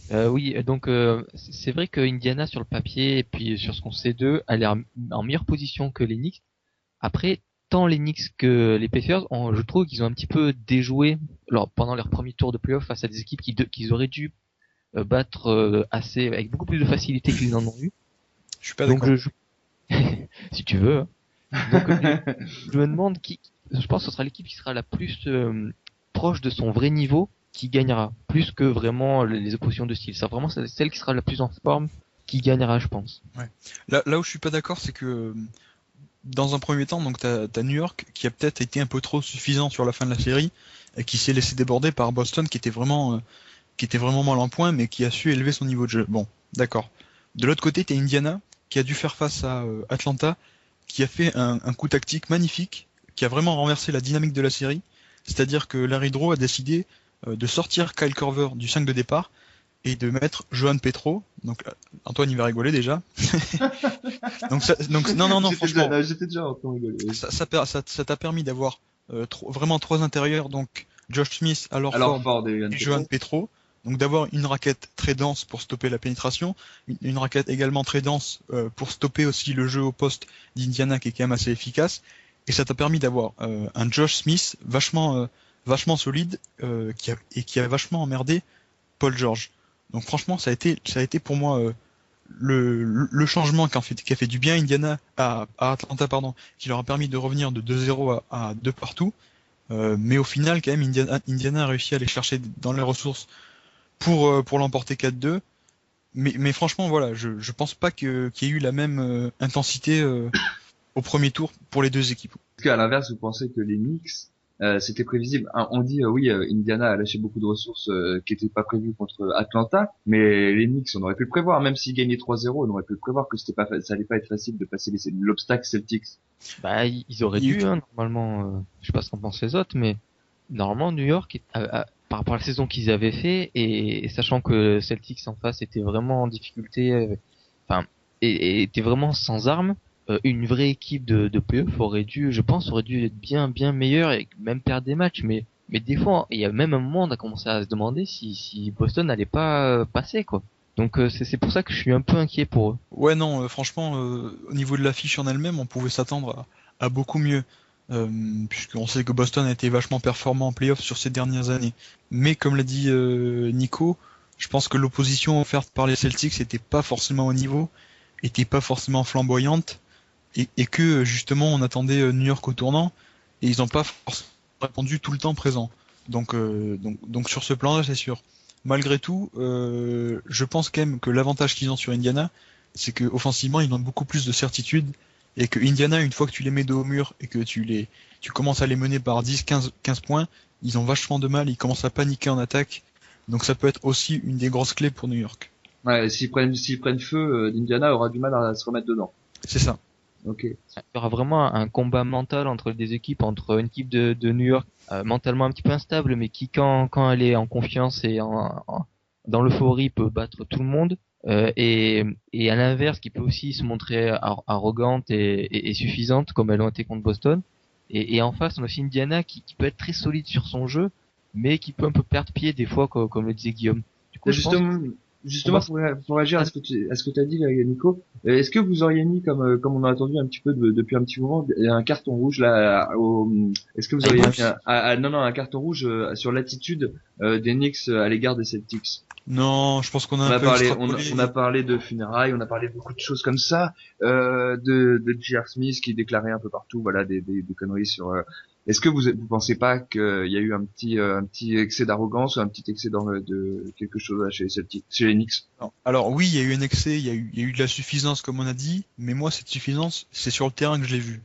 Oui, donc c'est vrai que Indiana sur le papier et puis sur ce qu'on sait d'eux, elle est en meilleure position que les Knicks. Après, tant les Knicks que les Pacers, je trouve qu'ils ont un petit peu déjoué pendant leur premier tour de playoff face à des équipes qu'ils auraient dû battre avec beaucoup plus de facilité qu'ils en ont eu. Je suis pas d'accord. Donc si tu veux. Hein. Donc je me demande je pense que ce sera l'équipe qui sera la plus proche de son vrai niveau, qui gagnera, plus que vraiment les oppositions de style. Ça vraiment, c'est celle qui sera la plus en forme qui gagnera, je pense. Là où je suis pas d'accord, c'est que dans un premier temps, donc t'as New York qui a peut-être été un peu trop suffisant sur la fin de la série et qui s'est laissé déborder par Boston qui était vraiment mal en point mais qui a su élever son niveau de jeu. Bon, d'accord. De l'autre côté, t'as Indiana qui a dû faire face à Atlanta qui a fait un coup tactique magnifique qui a vraiment renversé la dynamique de la série. C'est-à-dire que Larry Drew a décidé de sortir Kyle Korver du 5 de départ et de mettre Johan Petro. Donc Antoine il va rigoler déjà. donc non franchement. J'étais déjà en train de rigoler. Ça t'a permis d'avoir vraiment 3 intérieurs, donc Josh Smith, alors Ford et Johan Petro. Donc d'avoir une raquette très dense pour stopper la pénétration, une raquette également très dense pour stopper aussi le jeu au poste d'Indiana qui est quand même assez efficace. Et ça t'a permis d'avoir un Josh Smith vachement solide qui a vachement emmerdé Paul George. Donc franchement, ça a été pour moi le changement qui a fait du bien à Indiana à Atlanta qui leur a permis de revenir de 2-0 à 2 partout. Mais au final, quand même, Indiana a réussi à aller chercher dans les ressources pour l'emporter 4-2. Mais franchement, voilà, je pense pas qu'il y ait eu la même intensité au premier tour pour les deux équipes. Est-ce qu'à l'inverse, vous pensez que les Knicks, c'était prévisible? On dit oui, Indiana a lâché beaucoup de ressources qui n'étaient pas prévues contre Atlanta, mais les Knicks, on aurait pu le prévoir, même s'ils gagnaient 3-0, on aurait pu le prévoir que ça allait pas être facile de passer l'obstacle Celtics. Bah, ils auraient dû, normalement. Je sais pas ce qu'en pensent les autres, mais normalement New York, par rapport à la saison qu'ils avaient fait, et sachant que Celtics en face était vraiment en difficulté, et était vraiment sans armes. Une vraie équipe de playoff aurait dû être bien meilleure et même perdre des matchs, mais des fois, il y a même un moment, on a commencé à se demander si Boston n'allait pas passer, quoi. Donc c'est pour ça que je suis un peu inquiet pour eux. Ouais, non, franchement, au niveau de l'affiche en elle-même, on pouvait s'attendre à beaucoup mieux, puisqu'on sait que Boston a été vachement performant en playoff sur ces dernières années. Mais comme l'a dit Nico, je pense que l'opposition offerte par les Celtics n'était pas forcément au niveau, était pas forcément flamboyante. Et que justement on attendait New York au tournant et ils n'ont pas forcément répondu tout le temps présent. Donc sur ce plan-là, c'est sûr. Malgré tout, je pense quand même que l'avantage qu'ils ont sur Indiana, c'est que offensivement ils ont beaucoup plus de certitude et que Indiana, une fois que tu les mets dos au mur et que tu commences à les mener par 10-15 points, ils ont vachement de mal, ils commencent à paniquer en attaque. Donc ça peut être aussi une des grosses clés pour New York. Ouais, s'ils prennent feu, Indiana aura du mal à se remettre dedans. C'est ça. Ok. Il y aura vraiment un combat mental entre des équipes, entre une équipe de New York mentalement un petit peu instable, mais qui quand elle est en confiance et dans l'euphorie peut battre tout le monde, et à l'inverse qui peut aussi se montrer arrogante et suffisante comme elles ont été contre Boston. Et en face on a aussi Indiana qui peut être très solide sur son jeu, mais qui peut un peu perdre pied des fois comme le disait Guillaume. Du coup, Justement, pour réagir à ce que tu as dit, Nico, est-ce que vous auriez mis, comme on a attendu un petit peu depuis un petit moment, un carton rouge là, est-ce que vous auriez mis un carton rouge sur l'attitude des Knicks à l'égard des Celtics? Non, je pense qu'on a parlé. On a parlé de funérailles, on a parlé de beaucoup de choses comme ça, de J.R. Smith qui déclarait un peu partout, voilà, des conneries sur. Est-ce que vous pensez pas qu'il y a eu un petit excès d'arrogance ou un petit excès de quelque chose là chez les Knicks? Non. Alors oui, il y a eu un excès, il y a eu de la suffisance comme on a dit, mais moi cette suffisance, c'est sur le terrain que je l'ai vu.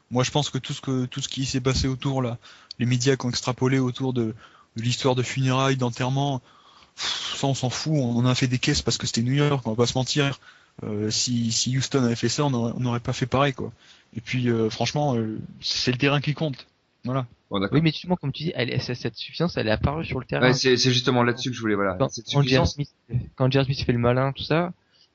Moi je pense que tout ce qui s'est passé autour là, les médias qui ont extrapolé autour de l'histoire de funérailles, d'enterrement, ça on s'en fout, on a fait des caisses parce que c'était New York, on va pas se mentir. Si Houston avait fait ça, on n'aurait pas fait pareil quoi. Et puis franchement, c'est le terrain qui compte. Voilà. Bon, oui, mais justement, comme tu dis, cette suffisance, elle est apparue sur le terrain. Ouais, c'est justement là-dessus que je voulais, voilà. Quand J.R. Smith fait le malin, tout ça,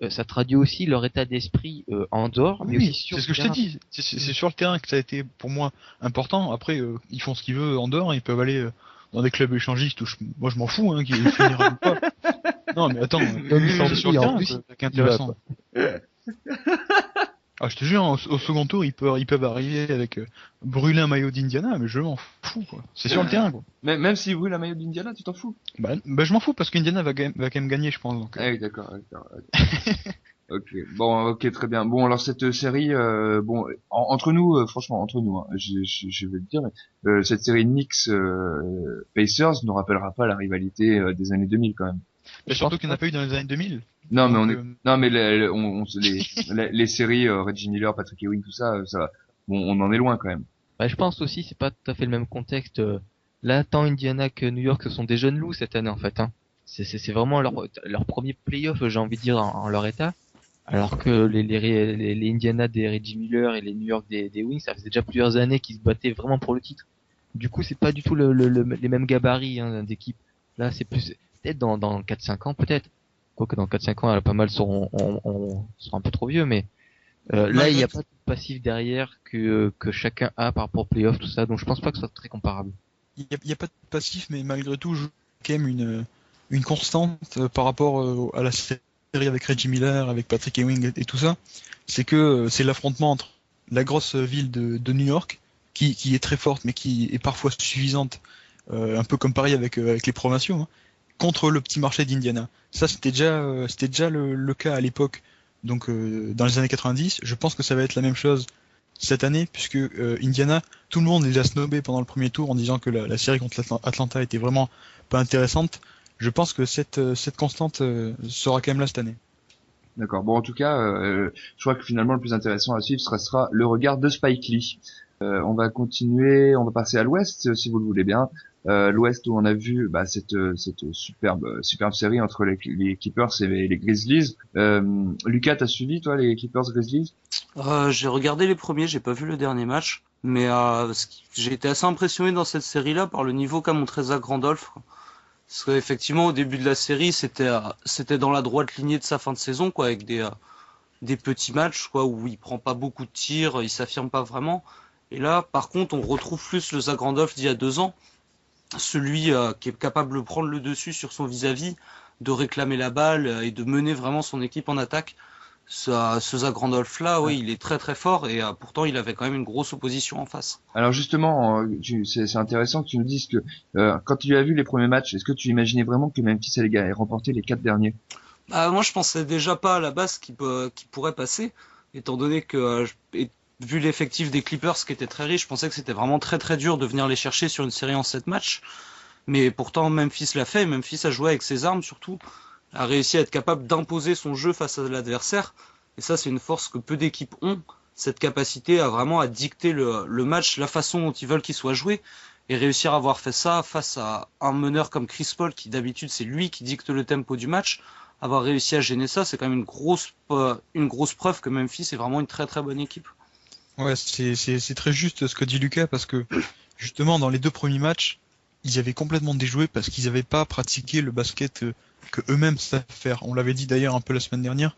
ça traduit aussi leur état d'esprit en dehors, mais oui, aussi sur c'est ce que je t'ai dit. C'est sur le terrain que ça a été pour moi important. Après, ils font ce qu'ils veulent en dehors, ils peuvent aller dans des clubs échangistes. Moi, je m'en fous, hein, qu'ils finiront ou pas. Non, mais attends, c'est sur le terrain, c'est intéressant. Ah, je te jure, au second tour, ils peuvent arriver avec brûler un maillot d'Indiana, mais je m'en fous, quoi. C'est sur le terrain, quoi. Même s'ils brûlent un maillot d'Indiana, tu t'en fous? Bah je m'en fous parce qu'Indiana va quand même gagner, je pense. Donc. Ah oui, d'accord. Ok, bon, ok, très bien. Bon, alors cette série, bon, entre nous, franchement, entre nous, hein, je vais le dire, cette série Knicks Pacers ne rappellera pas la rivalité des années 2000 quand même. Mais surtout qu'il n'y en a pas eu dans les années 2000. Non, mais Donc, on est, non, mais les séries Reggie Miller, Patrick Ewing, tout ça, bon, on en est loin quand même. Bah, je pense aussi, c'est pas tout à fait le même contexte. Là, tant Indiana que New York, ce sont des jeunes loups cette année en fait. Hein. C'est vraiment leur premier playoff, j'ai envie de dire, en leur état. Alors que les Indiana des Reggie Miller et les New York des Wings, ça faisait déjà plusieurs années qu'ils se battaient vraiment pour le titre. Du coup, c'est pas du tout les mêmes gabarits hein, d'équipe. Là, c'est plus peut-être dans 4-5 ans, peut-être. Quoique dans 4-5 ans, pas mal seront un peu trop vieux, mais là, il n'y a pas de passif derrière que chacun a par rapport au playoff, tout ça. Donc, je pense pas que ce soit très comparable. Il y a pas de passif, mais malgré tout, je quand même une constante par rapport à la série avec Reggie Miller, avec Patrick Ewing et tout ça. C'est que c'est l'affrontement entre la grosse ville de New York, qui est très forte, mais qui est parfois suffisante, un peu comme pareil avec les provinciaux, hein, contre le petit marché d'Indiana. Ça, c'était déjà le cas à l'époque. Donc, dans les années 90, je pense que ça va être la même chose cette année, puisque Indiana, tout le monde les a snobés pendant le premier tour en disant que la série contre Atlanta était vraiment pas intéressante. Je pense que cette constante sera quand même là cette année. D'accord. Bon, en tout cas, je crois que finalement le plus intéressant à suivre sera le regard de Spike Lee. On va continuer, on va passer à l'Ouest, si vous le voulez bien. L'Ouest où on a vu cette superbe série entre les Clippers et les Grizzlies. Lucas, t'as suivi toi les Clippers Grizzlies? J'ai regardé les premiers, j'ai pas vu le dernier match, mais j'ai été assez impressionné dans cette série-là par le niveau qu'a montré Zach Randolph. Parce qu'effectivement, au début de la série, c'était dans la droite lignée de sa fin de saison, quoi, avec des petits matchs, quoi, où il prend pas beaucoup de tirs, il s'affirme pas vraiment. Et là, par contre, on retrouve plus le Zach Randolph d'il y a 2 ans, celui qui est capable de prendre le dessus sur son vis-à-vis, de réclamer la balle et de mener vraiment son équipe en attaque. Ce Zach Randolph là, oui, il est très très fort et pourtant il avait quand même une grosse opposition en face. Alors justement, c'est intéressant que tu nous dises que quand tu as vu les premiers matchs, est-ce que tu imaginais vraiment que Memphis allait remporter les 4 derniers? Moi, je pensais déjà pas à la base qu'il pourrait passer, étant donné que vu l'effectif des Clippers qui était très riche, je pensais que c'était vraiment très très dur de venir les chercher sur une série en 7 matchs. Mais pourtant, Memphis l'a fait. Memphis a joué avec ses armes surtout, a réussi à être capable d'imposer son jeu face à l'adversaire. Et ça, c'est une force que peu d'équipes ont, cette capacité à vraiment à dicter le match, la façon dont ils veulent qu'il soit joué. Et réussir à avoir fait ça face à un meneur comme Chris Paul, qui d'habitude c'est lui qui dicte le tempo du match, avoir réussi à gêner ça, c'est quand même une grosse preuve que Memphis est vraiment une très très bonne équipe. Ouais, c'est très juste ce que dit Lucas, parce que justement dans les 2 premiers matchs, ils avaient complètement déjoué parce qu'ils n'avaient pas pratiqué le basket que eux-mêmes savent faire. On l'avait dit d'ailleurs un peu la semaine dernière.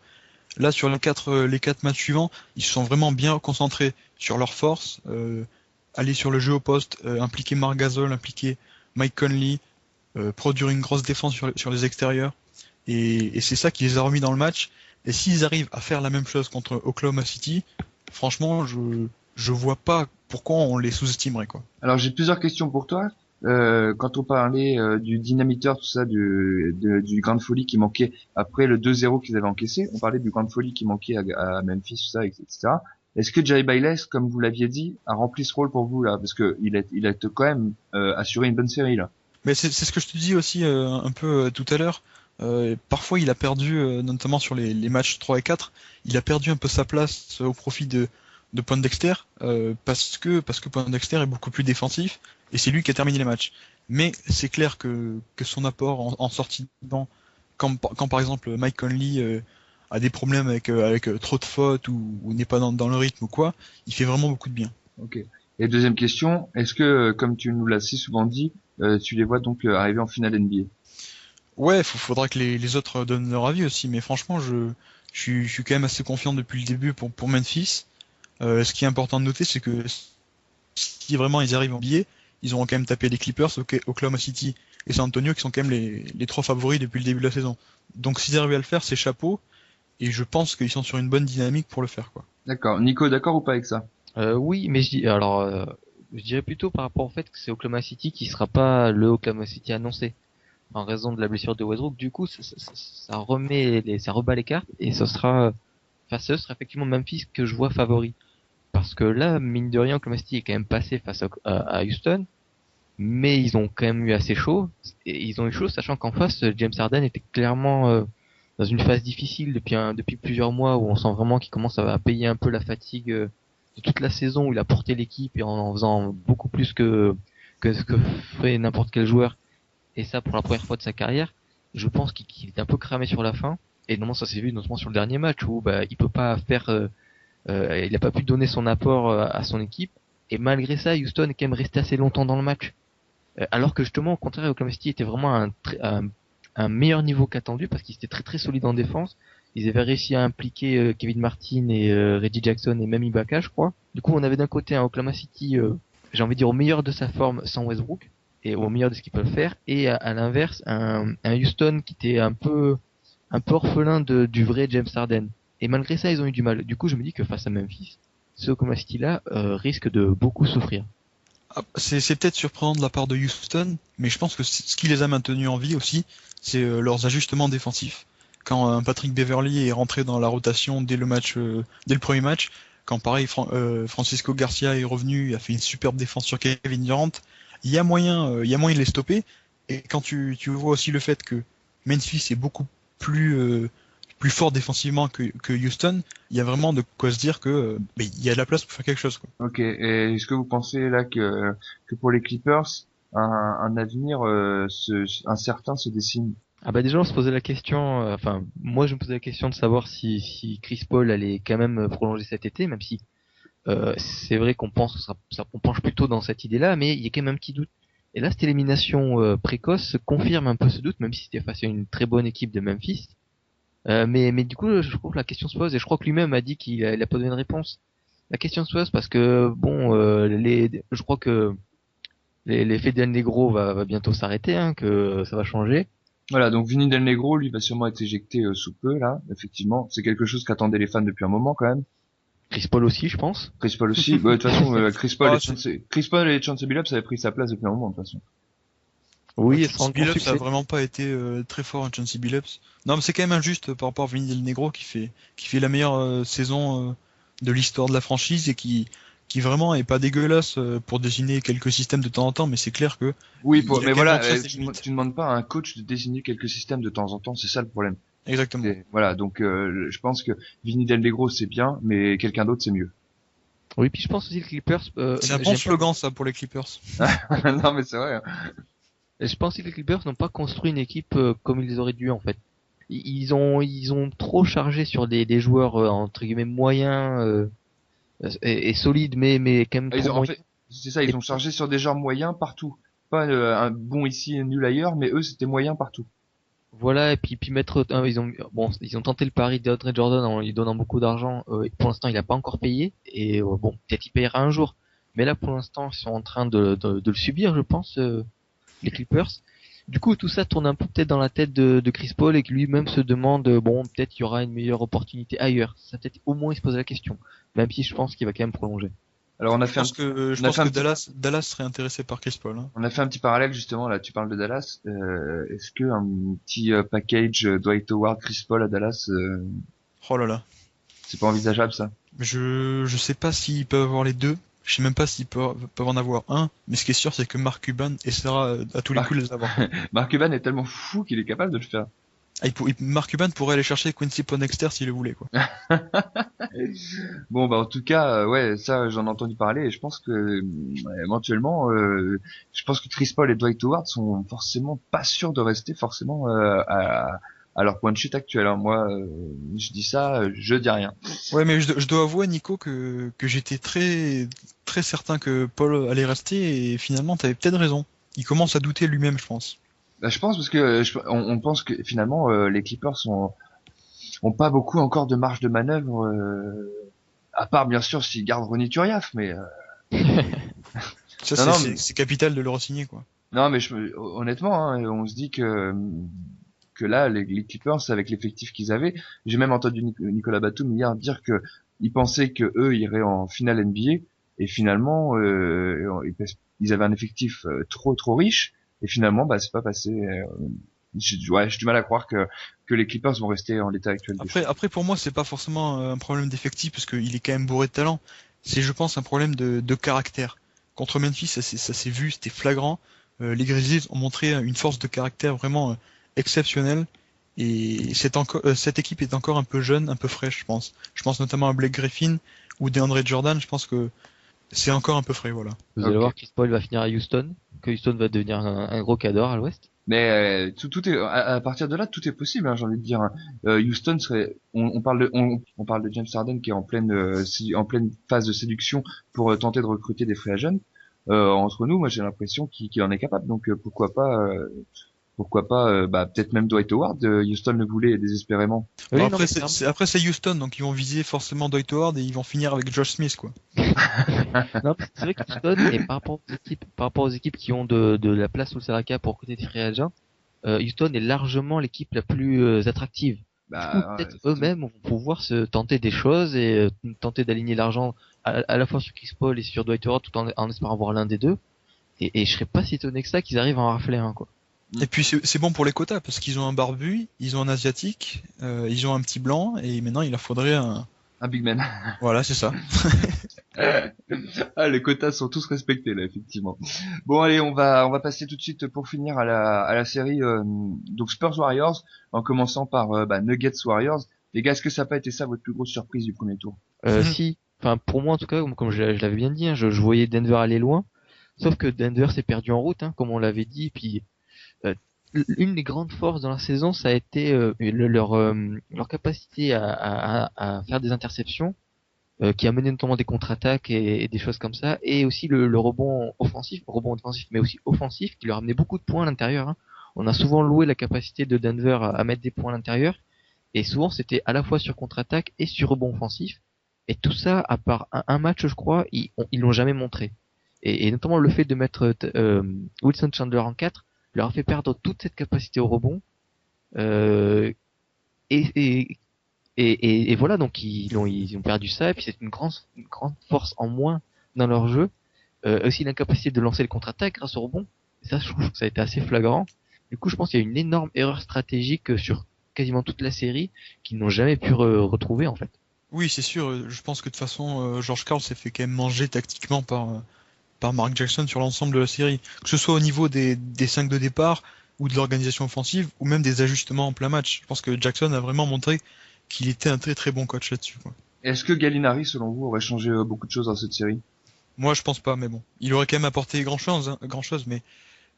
Là, sur les 4 matchs suivants, ils se sont vraiment bien concentrés sur leurs forces, aller sur le jeu au poste, impliquer Marc Gasol, impliquer Mike Conley, produire une grosse défense sur les extérieurs. Et c'est ça qui les a remis dans le match. Et s'ils arrivent à faire la même chose contre Oklahoma City, franchement, je vois pas pourquoi on les sous-estimerait, quoi. Alors j'ai plusieurs questions pour toi. Quand on parlait du dynamiteur, tout ça, du grain de folie qui manquait après le 2-0 qu'ils avaient encaissé, on parlait du grain de folie qui manquait à Memphis, tout ça, etc. Est-ce que Jerry Biles, comme vous l'aviez dit, a rempli ce rôle pour vous là? Parce que il a quand même assuré une bonne série là. Mais c'est ce que je te dis aussi un peu tout à l'heure. Parfois il a perdu, notamment sur les matchs 3 et 4, il a perdu un peu sa place au profit de Poindexter, parce que Poindexter est beaucoup plus défensif et c'est lui qui a terminé les matchs. Mais c'est clair que son apport en sortie de banc, quand par exemple Mike Conley a des problèmes avec trop de fautes ou n'est pas dans le rythme ou quoi, il fait vraiment beaucoup de bien. Ok. Et deuxième question, est-ce que, comme tu nous l'as si souvent dit, tu les vois donc arriver en finale NBA? Ouais, faudra que les autres donnent leur avis aussi, mais franchement, je suis quand même assez confiant depuis le début pour Memphis. Ce qui est important de noter, c'est que si vraiment ils arrivent en NBA, ils auront quand même tapé les Clippers, Oklahoma City et San Antonio, qui sont quand même les 3 favoris depuis le début de la saison. Donc s'ils arrivent à le faire, c'est chapeau, et je pense qu'ils sont sur une bonne dynamique pour le faire, quoi. D'accord. Nico, d'accord ou pas avec ça? Oui, mais je dirais plutôt par rapport au fait que c'est Oklahoma City qui sera pas le Oklahoma City annoncé. en raison de la blessure de Westbrook. Du coup, ça rebat les cartes et ce sera effectivement Memphis que je vois favori. Parce que là, mine de rien, Oklahoma City est quand même passé face à Houston, mais ils ont quand même eu assez chaud. Et ils ont eu chaud, sachant qu'en face, James Harden était clairement dans une phase difficile depuis plusieurs mois, où on sent vraiment qu'il commence à payer un peu la fatigue de toute la saison, où il a porté l'équipe et en faisant beaucoup plus que ce que ferait n'importe quel joueur. Et ça, pour la première fois de sa carrière, je pense qu'il est un peu cramé sur la fin. Et notamment, ça s'est vu notamment sur le dernier match, où il peut pas faire... il a pas pu donner son apport à son équipe, et malgré ça Houston est quand même resté assez longtemps dans le match, alors que justement au contraire Oklahoma City était vraiment à un meilleur niveau qu'attendu, parce qu'ils étaient très très solides en défense. Ils avaient réussi à impliquer Kevin Martin et Reggie Jackson et même Ibaka, je crois. Du coup on avait d'un côté un Oklahoma City j'ai envie de dire au meilleur de sa forme sans Westbrook et au meilleur de ce qu'ils peuvent faire, et à l'inverse un Houston qui était un peu orphelin du vrai James Harden. Et malgré ça, ils ont eu du mal. Du coup, je me dis que face à Memphis, ce Oklahoma City-là risque de beaucoup souffrir. C'est peut-être surprenant de la part de Houston, mais je pense que ce qui les a maintenus en vie aussi, c'est leurs ajustements défensifs. Quand Patrick Beverley est rentré dans la rotation dès le premier match, quand pareil Francisco Garcia est revenu, il a fait une superbe défense sur Kevin Durant, il y a moyen de les stopper. Et quand tu vois aussi le fait que Memphis est beaucoup plus fort défensivement que Houston, il y a vraiment de quoi se dire que il y a de la place pour faire quelque chose, quoi. Ok, et est-ce que vous pensez là que pour les Clippers, un avenir incertain se dessine? Ah bah déjà on se posait la question, moi je me posais la question de savoir si Chris Paul allait quand même prolonger cet été, même si c'est vrai qu'on pense on penche plutôt dans cette idée-là, mais il y a quand même un petit doute. Et là cette élimination précoce confirme un peu ce doute, même si c'était face à une très bonne équipe de Memphis. Mais du coup, je trouve que la question se pose, et je crois que lui-même a dit qu'il a pas donné de réponse. La question se pose parce que je crois que l'effet Del Negro va bientôt s'arrêter, que ça va changer. Voilà, donc Vinny Del Negro, lui, va sûrement être éjecté sous peu, là, effectivement. C'est quelque chose qu'attendaient les fans depuis un moment, quand même. Chris Paul aussi, je pense. Chris Paul aussi. De toute façon, Chris Paul et Chauncey Billups avaient pris sa place depuis un moment, de toute façon. Oui, Chauncey Billups a vraiment pas été très fort, Chauncey Billups. Non, mais c'est quand même injuste par rapport à Vinny Del Negro qui fait la meilleure saison de l'histoire de la franchise et qui vraiment est pas dégueulasse pour désigner quelques systèmes de temps en temps, mais c'est clair que oui, mais voilà, tu demandes pas à un coach de désigner quelques systèmes de temps en temps, c'est ça le problème. Exactement. Voilà, donc je pense que Vinny Del Negro c'est bien, mais quelqu'un d'autre c'est mieux. Oui, puis je pense aussi que les Clippers. C'est un bon slogan ça pour les Clippers. Non mais c'est vrai. Je pense que les Clippers n'ont pas construit une équipe comme ils auraient dû en fait. Ils ont trop chargé sur des joueurs entre guillemets moyens et solides, mais quand même trop moyens. C'est ça, ils ont chargé sur des joueurs moyens partout. Pas un bon ici et nul ailleurs, mais eux c'était moyen partout. Voilà, et puis mettre ils ont tenté le pari d'Andre Jordan en lui donnant beaucoup d'argent. Pour l'instant, il a pas encore payé, et peut-être il payera un jour. Mais là, pour l'instant, ils sont en train de le subir, je pense, les Clippers. Du coup, tout ça tourne un peu peut-être dans la tête de Chris Paul, et que lui-même se demande, peut-être il y aura une meilleure opportunité ailleurs. Ça peut-être au moins il se pose la question, même si je pense qu'il va quand même prolonger. Alors je pense que Dallas serait intéressé par Chris Paul. Hein. On a fait un petit parallèle justement là. Tu parles de Dallas. Est-ce que un petit package Dwight Howard, Chris Paul à Dallas, oh là là, c'est pas envisageable ça? Je sais pas s'ils peuvent avoir les deux. Je sais même pas s'ils peuvent en avoir un. Mais ce qui est sûr, c'est que Mark Cuban essaiera à tous les coups de les avoir. Mark Cuban est tellement fou qu'il est capable de le faire. Mark Cuban pourrait aller chercher Quincy Pondexter s'il le voulait, quoi. Bon, en tout cas, ça, j'en ai entendu parler, et je pense que, éventuellement, je pense que Chris Paul et Dwight Howard sont forcément pas sûrs de rester forcément, à leur point de chute actuel, hein. Moi, je dis ça, je dis rien. Ouais, mais je dois avouer, Nico, que j'étais très, très certain que Paul allait rester, et finalement, t'avais peut-être raison. Il commence à douter lui-même, je pense. Je pense parce que on pense que finalement les Clippers ont pas beaucoup encore de marge de manœuvre, à part bien sûr s'ils gardent Ronny Turiaf, mais ça c'est capital de le re-signer, quoi. Non mais honnêtement, hein, on se dit que là les Clippers avec l'effectif qu'ils avaient, j'ai même entendu Nicolas Batum hier dire que ils pensaient que eux iraient en finale NBA, et finalement ils avaient un effectif trop riche. Et finalement, c'est pas passé. J'ai du mal à croire que les Clippers vont rester en l'état actuel des choses. Après pour moi c'est pas forcément un problème d'effectif parce qu'il est quand même bourré de talent. C'est je pense un problème de caractère. Contre Memphis ça s'est vu, c'était flagrant. Les Grizzlies ont montré une force de caractère vraiment exceptionnelle et cette équipe est encore un peu jeune, un peu fraîche je pense. Je pense notamment à Blake Griffin ou DeAndre Jordan, je pense que c'est encore un peu frais voilà. Vous allez voir que Chris Paul va finir à Houston, que Houston va devenir un gros cadre à l'ouest. Mais tout est à partir de là tout est possible, hein, j'ai envie de dire. Houston serait, on parle de James Harden qui est en pleine phase de séduction pour tenter de recruter des free agents. Entre nous, moi j'ai l'impression qu'il en est capable. Donc pourquoi pas peut-être même Dwight Howard. Houston le voulait désespérément. Oui, après c'est Houston, donc ils vont viser forcément Dwight Howard et ils vont finir avec Josh Smith quoi. Non, c'est vrai que Houston, et par rapport aux équipes qui ont de la place sous le salary cap pour recruter des free agents, Houston est largement l'équipe la plus attractive. Peut-être eux-mêmes vont pouvoir se tenter des choses et tenter d'aligner l'argent à la fois sur Chris Paul et sur Dwight Howard tout en espérant avoir l'un des deux. Et je serais pas si étonné que ça qu'ils arrivent à en rafler un quoi. Et puis c'est bon pour les quotas parce qu'ils ont un barbu, ils ont un asiatique, ils ont un petit blanc et maintenant il leur faudrait un big man. Voilà, c'est ça. Les quotas sont tous respectés là effectivement. Bon allez, on va passer tout de suite pour finir à la série donc Spurs Warriors en commençant par Nuggets Warriors. Les gars, est-ce que ça n'a pas été ça votre plus grosse surprise du premier tour? Si, enfin pour moi en tout cas comme je l'avais bien dit, hein, je voyais Denver aller loin. Sauf que Denver s'est perdu en route, hein, comme on l'avait dit, puis une des grandes forces dans la saison, ça a été leur capacité à faire des interceptions, qui a mené notamment des contre-attaques et des choses comme ça, et aussi le rebond offensif, mais aussi offensif, qui leur amenait beaucoup de points à l'intérieur. Hein. On a souvent loué la capacité de Denver à mettre des points à l'intérieur, et souvent c'était à la fois sur contre-attaque et sur rebond offensif, et tout ça, à part un match, je crois, ils l'ont jamais montré. Et notamment le fait de mettre Wilson Chandler en 4 leur a fait perdre toute cette capacité au rebond. Et voilà, donc ils ont perdu ça, et puis c'est une grande force en moins dans leur jeu. Aussi l'incapacité de lancer le contre-attaque grâce au rebond. Et ça, je trouve que ça a été assez flagrant. Du coup, je pense qu'il y a une énorme erreur stratégique sur quasiment toute la série qu'ils n'ont jamais pu retrouver en fait. Oui, c'est sûr. Je pense que de toute façon, George Karl s'est fait quand même manger tactiquement par Mark Jackson sur l'ensemble de la série, que ce soit au niveau des 5 de départ ou de l'organisation offensive ou même des ajustements en plein match. Je pense que Jackson a vraiment montré qu'il était un très très bon coach là-dessus quoi. Est-ce que Gallinari selon vous aurait changé beaucoup de choses dans cette série? Moi je pense pas, mais bon, il aurait quand même apporté grand chose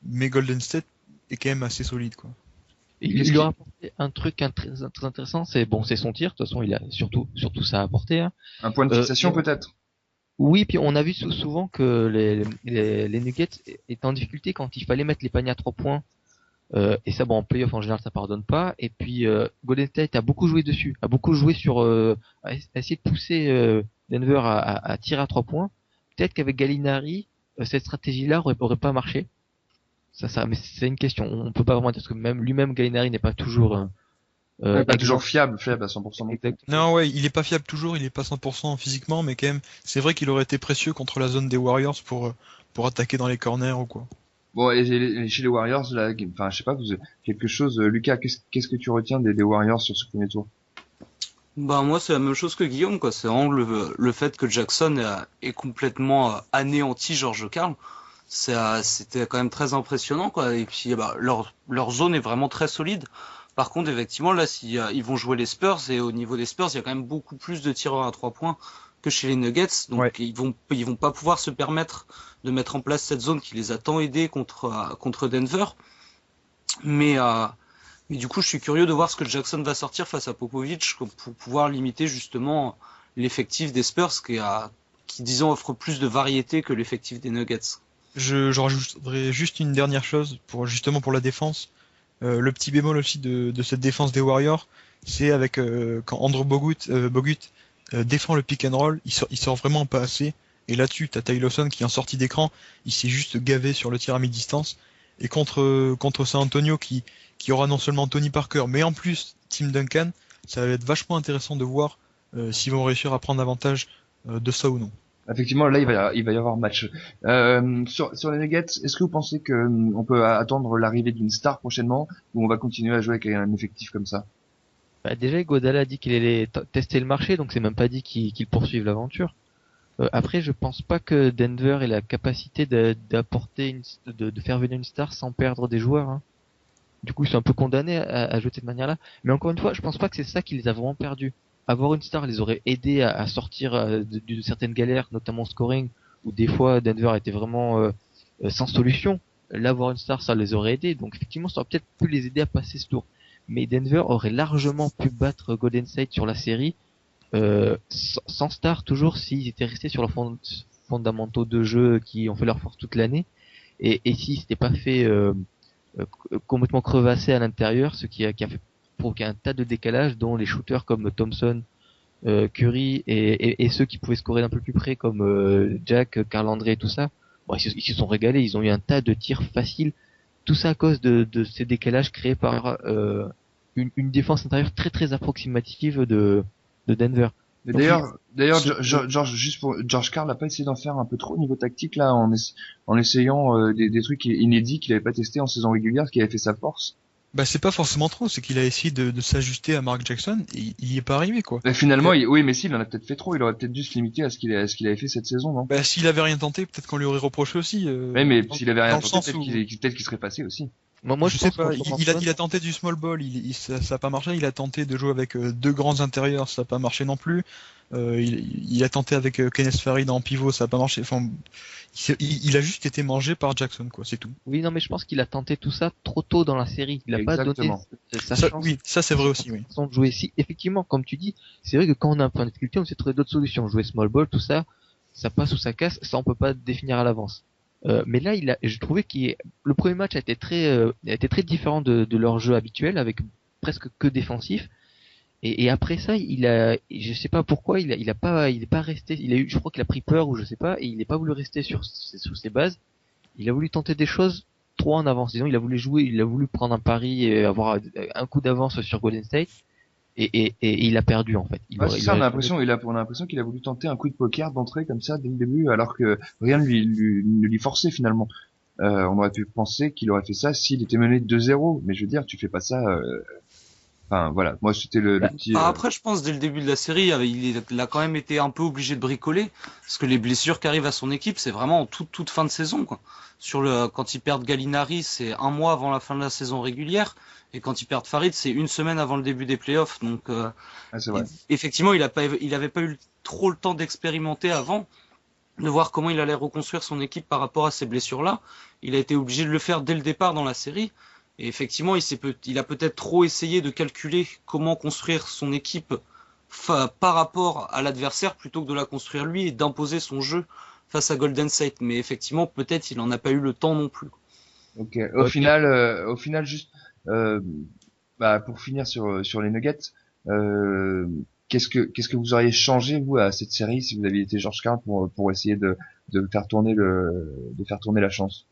mais Golden State est quand même assez solide quoi. Il leur a apporté un truc très intéressant, c'est son tir, de toute façon il a surtout ça à apporter. Hein. Un point de fixation peut-être. Oui, puis on a vu souvent que les Nuggets étaient en difficulté quand il fallait mettre les paniers à 3 points. Et ça, en playoff en général, ça pardonne pas. Et puis Golden State a beaucoup joué dessus, a beaucoup joué sur à essayer de pousser Denver à tirer à 3 points. Peut-être qu'avec Gallinari, cette stratégie-là aurait pas marché. Ça, mais c'est une question. On peut pas vraiment dire parce que même lui-même Gallinari n'est pas toujours pas toujours fiable à 100%. Exactement. Non, ouais, il est pas fiable toujours, il est pas 100% physiquement, mais quand même, c'est vrai qu'il aurait été précieux contre la zone des Warriors pour attaquer dans les corners ou quoi. Bon, et chez les Warriors, là, enfin, je sais pas, quelque chose, Lucas, qu'est-ce que tu retiens des Warriors sur ce premier tour? Moi, c'est la même chose que Guillaume, quoi. C'est vraiment le fait que Jackson est complètement anéanti George Karl. C'était quand même très impressionnant, quoi. Et puis, leur zone est vraiment très solide. Par contre, effectivement, là, ils vont jouer les Spurs, et au niveau des Spurs, il y a quand même beaucoup plus de tireurs à 3 points que chez les Nuggets. Donc, ils vont pas pouvoir se permettre de mettre en place cette zone qui les a tant aidés contre Denver. Mais du coup, je suis curieux de voir ce que Jackson va sortir face à Popovich pour pouvoir limiter justement l'effectif des Spurs qui disons, offre plus de variété que l'effectif des Nuggets. Je rajouterais juste une dernière chose pour la défense. Le petit bémol aussi de cette défense des Warriors, c'est avec quand Andrew Bogut défend le pick and roll, il sort vraiment pas assez. Et là-dessus, t'as Ty Lawson qui est en sortie d'écran, il s'est juste gavé sur le tir à mi-distance. Et contre San Antonio qui aura non seulement Tony Parker, mais en plus Tim Duncan, ça va être vachement intéressant de voir s'ils vont réussir à prendre avantage de ça ou non. Effectivement, là, il va y avoir match. Sur les Nuggets, est-ce que vous pensez que on peut attendre l'arrivée d'une star prochainement, ou on va continuer à jouer avec un effectif comme ça? Bah, déjà, Iguodala a dit qu'il allait tester le marché, donc c'est même pas dit qu'il poursuive l'aventure. Après, je pense pas que Denver ait la capacité d'apporter de faire venir une star sans perdre des joueurs, hein. Du coup, ils sont un peu condamnés à jouer de cette manière-là. Mais encore une fois, je pense pas que c'est ça qui les a vraiment perdus. Avoir une star les aurait aidés à sortir de certaines galères, notamment au scoring, où des fois Denver était vraiment sans solution. Là, avoir une star, ça les aurait aidés. Donc effectivement, ça aurait peut-être pu les aider à passer ce tour. Mais Denver aurait largement pu battre Golden State sur la série sans star, toujours s'ils étaient restés sur leurs fondamentaux de jeu qui ont fait leur force toute l'année. Et s'ils s'étaient pas fait complètement crevassé à l'intérieur, ce qui a fait provoquer un tas de décalages, dont les shooters comme Thompson, Curry et ceux qui pouvaient scorer d'un peu plus près comme Jack, Karl André et tout ça. Bon, ils se sont régalés, ils ont eu un tas de tirs faciles, tout ça à cause de ces décalages créés par une défense intérieure très très approximative de Denver. Mais Donc, d'ailleurs, George Karl a pas essayé d'en faire un peu trop au niveau tactique là, en essayant des trucs inédits qu'il avait pas testé en saison régulière, qui avait fait sa force. Bah c'est pas forcément trop, c'est qu'il a essayé de s'ajuster à Mark Jackson et il y est pas arrivé quoi. Et finalement, oui, mais si, il en a peut-être fait trop. Il aurait peut-être dû se limiter à ce qu'il avait fait cette saison, non? Bah s'il avait rien tenté, peut-être qu'on lui aurait reproché aussi. Ouais, mais s'il avait rien dans le tenté, sens où- peut-être qu'il serait passé aussi. Moi, je je sais pense pas, qu'en il a tenté du small ball, ça a pas marché, il a tenté de jouer avec deux grands intérieurs, ça a pas marché non plus. Il a tenté avec Kenneth Farid en pivot, ça a pas marché. Enfin, il a juste été mangé par Jackson quoi, c'est tout. Oui, non, mais je pense qu'il a tenté tout ça trop tôt dans la série. Il a pas donné Exactement. sa Ça, chance. oui, ça c'est vrai aussi, oui. Façon de jouer. Si, effectivement, comme tu dis, c'est vrai que quand on a un point de difficulté, on essaie de trouver d'autres solutions. Jouer small ball, tout ça, ça passe ou ça casse, ça on peut pas définir à l'avance. Mais là, je trouvais le premier match a été très différent de leur jeu habituel, avec presque que défensif. Et après ça, je sais pas pourquoi, il est pas resté, je crois qu'il a pris peur ou je sais pas, et il n'est pas voulu rester sur ses bases. Il a voulu tenter des choses trop en avance. Disons, il a voulu prendre un pari et avoir un coup d'avance sur Golden State. Et il a perdu en fait. C'est ça, on a l'impression qu'il a voulu tenter un coup de poker d'entrée comme ça dès le début, alors que rien ne lui forçait finalement. On aurait pu penser qu'il aurait fait ça s'il était mené 2-0, mais je veux dire, tu fais pas ça. Enfin voilà, moi c'était le petit. Après, je pense dès le début de la série, il a quand même été un peu obligé de bricoler, parce que les blessures qui arrivent à son équipe, c'est vraiment en toute fin de saison, quoi. Quand ils perdent Gallinari, c'est un mois avant la fin de la saison régulière, et quand ils perdent Farid, c'est une semaine avant le début des playoffs. Donc, C'est vrai. effectivement, il avait pas eu trop le temps d'expérimenter avant, de voir comment il allait reconstruire son équipe par rapport à ces blessures-là. Il a été obligé de le faire dès le départ dans la série. Et effectivement, il a peut-être trop essayé de calculer comment construire son équipe par rapport à l'adversaire plutôt que de la construire lui et d'imposer son jeu face à Golden State. Mais effectivement, peut-être il en a pas eu le temps non plus. Ok. Au final, juste, pour finir sur les Nuggets, qu'est-ce que vous auriez changé vous à cette série si vous aviez été George Karl pour essayer de faire tourner la chance?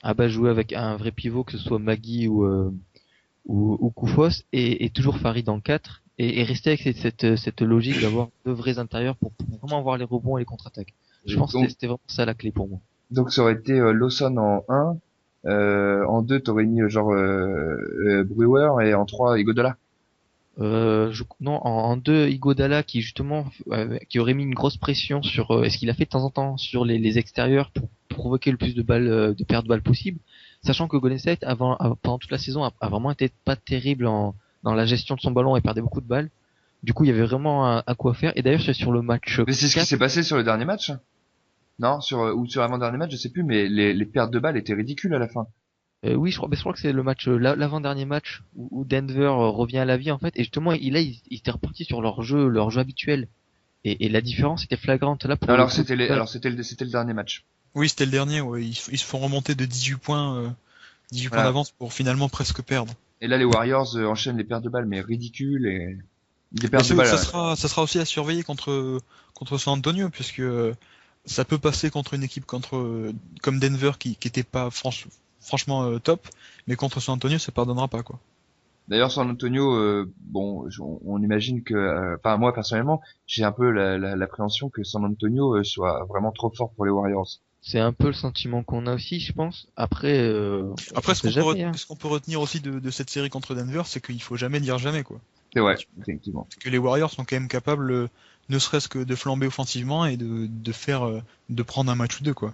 Ah bah jouer avec un vrai pivot, que ce soit Magui ou Koufos, et toujours Farid en 4, et rester avec cette logique d'avoir deux vrais intérieurs pour vraiment avoir les rebonds et les contre-attaques. Je pense que c'était vraiment ça la clé pour moi. Donc ça aurait été Lawson en 1, en 2 t'aurais mis Brewer, et en 3 Iguodala. Non, en 2 Iguodala qui justement qui aurait mis une grosse pression sur ce qu'il a fait de temps en temps sur les extérieurs pour provoquer le plus de balles de pertes de balles possible, sachant que Golden State pendant toute la saison a vraiment été pas terrible dans la gestion de son ballon et perdait beaucoup de balles. Du coup, il y avait vraiment un coup à faire. Et d'ailleurs, c'est sur le match. Mais c'est ce qui s'est passé sur le dernier match. Non, ou sur l'avant-dernier match, je sais plus, mais les pertes de balles étaient ridicules à la fin. Oui, je crois que c'est le match, l'avant-dernier match où Denver revient à la vie en fait, et justement ils étaient repartis sur leur jeu habituel, et la différence était flagrante là. C'était le dernier match. Oui, c'était le dernier, ouais. Ils se font remonter de 18 points Voilà. d'avance pour finalement presque perdre. Et là, les Warriors enchaînent les pertes de balles, mais ridicules, et des pertes de balles. Ça sera aussi à surveiller contre San Antonio, puisque ça peut passer contre une équipe comme Denver qui était pas franchement top, mais contre San Antonio ça pardonnera pas quoi. D'ailleurs, San Antonio, bon, on imagine que, enfin moi personnellement, j'ai un peu l'appréhension que San Antonio soit vraiment trop fort pour les Warriors. C'est un peu le sentiment qu'on a aussi, je pense. Après, Après, on sait jamais, hein. ce qu'on peut retenir aussi de cette série contre Denver, c'est qu'il faut jamais dire jamais, quoi. C'est vrai, effectivement. Parce que les Warriors sont quand même capables, ne serait-ce que de flamber offensivement et de faire, de prendre un match ou deux, quoi.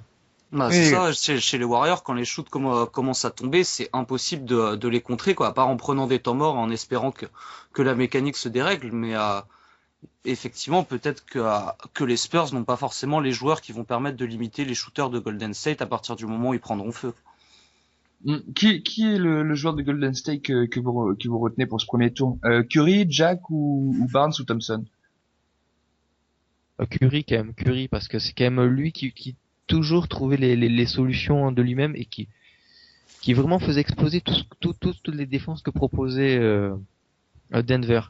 Bah, c'est ça, chez les Warriors, quand les shoots commencent à tomber, c'est impossible de les contrer, quoi, à part en prenant des temps morts, en espérant que la mécanique se dérègle, mais effectivement, peut-être que les Spurs n'ont pas forcément les joueurs qui vont permettre de limiter les shooters de Golden State à partir du moment où ils prendront feu. Qui est le joueur de Golden State que vous retenez pour ce premier tour? Curry, Jack ou Barnes ou Thompson? Curry quand même, Curry, parce que c'est quand même lui qui toujours trouvait les solutions de lui-même et qui vraiment faisait exploser toutes les défenses que proposait Denver.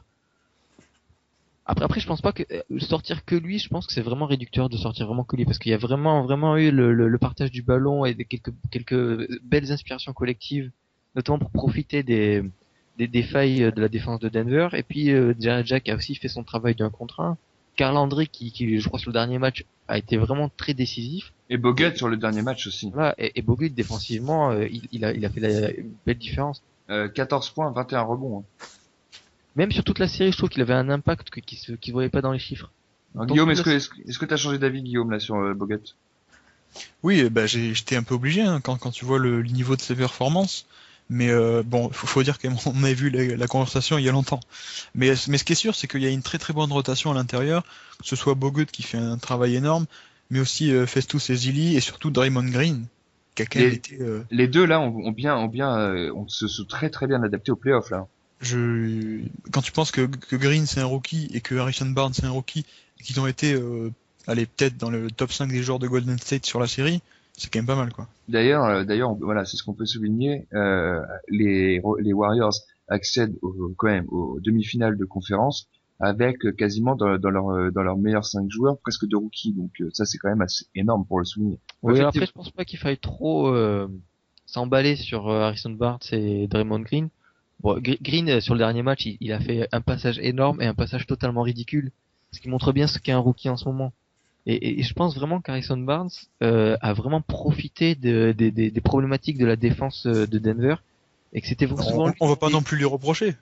Après, je pense pas que sortir que lui, je pense que c'est vraiment réducteur de sortir vraiment que lui, parce qu'il y a vraiment eu le partage du ballon et quelques belles inspirations collectives, notamment pour profiter des failles de la défense de Denver. Et puis Jack a aussi fait son travail d'un contre un. Karl André qui je crois sur le dernier match a été vraiment très décisif. Et Bogut sur le dernier match aussi. Voilà, et Bogut défensivement, il a fait une belle différence. 14 points, 21 rebonds. Hein. Même sur toute la série, je trouve qu'il avait un impact qui se voyait pas dans les chiffres. Alors, Guillaume, est-ce que t'as changé d'avis, Guillaume, là, sur Bogut? Oui, bah j'étais un peu obligé, hein, quand tu vois le niveau de ses performances. Mais bon, faut dire qu'on avait vu la conversation il y a longtemps. Mais ce qui est sûr, c'est qu'il y a une très très bonne rotation à l'intérieur, que ce soit Bogut qui fait un travail énorme, mais aussi Festus Ezeli et surtout Draymond Green, qui a quand même été... Les deux là on se sont très très bien adaptés aux playoffs là. Quand tu penses que Green c'est un rookie et que Harrison Barnes c'est un rookie, et qu'ils ont été, peut-être dans le top 5 des joueurs de Golden State sur la série, c'est quand même pas mal, quoi. D'ailleurs, voilà, c'est ce qu'on peut souligner. Les Warriors accèdent quand même aux demi-finales de conférence avec quasiment dans leurs meilleurs 5 joueurs presque de rookies. Donc ça, c'est quand même assez énorme pour le souligner. Oui, après, je pense pas qu'il faille trop s'emballer sur Harrison Barnes et Draymond Green. Bon, Green sur le dernier match, il a fait un passage énorme et un passage totalement ridicule, ce qui montre bien ce qu'est un rookie en ce moment. Et je pense vraiment qu'Harrison Barnes a vraiment profité des problématiques de la défense de Denver et que c'était souvent on va pas non plus lui reprocher.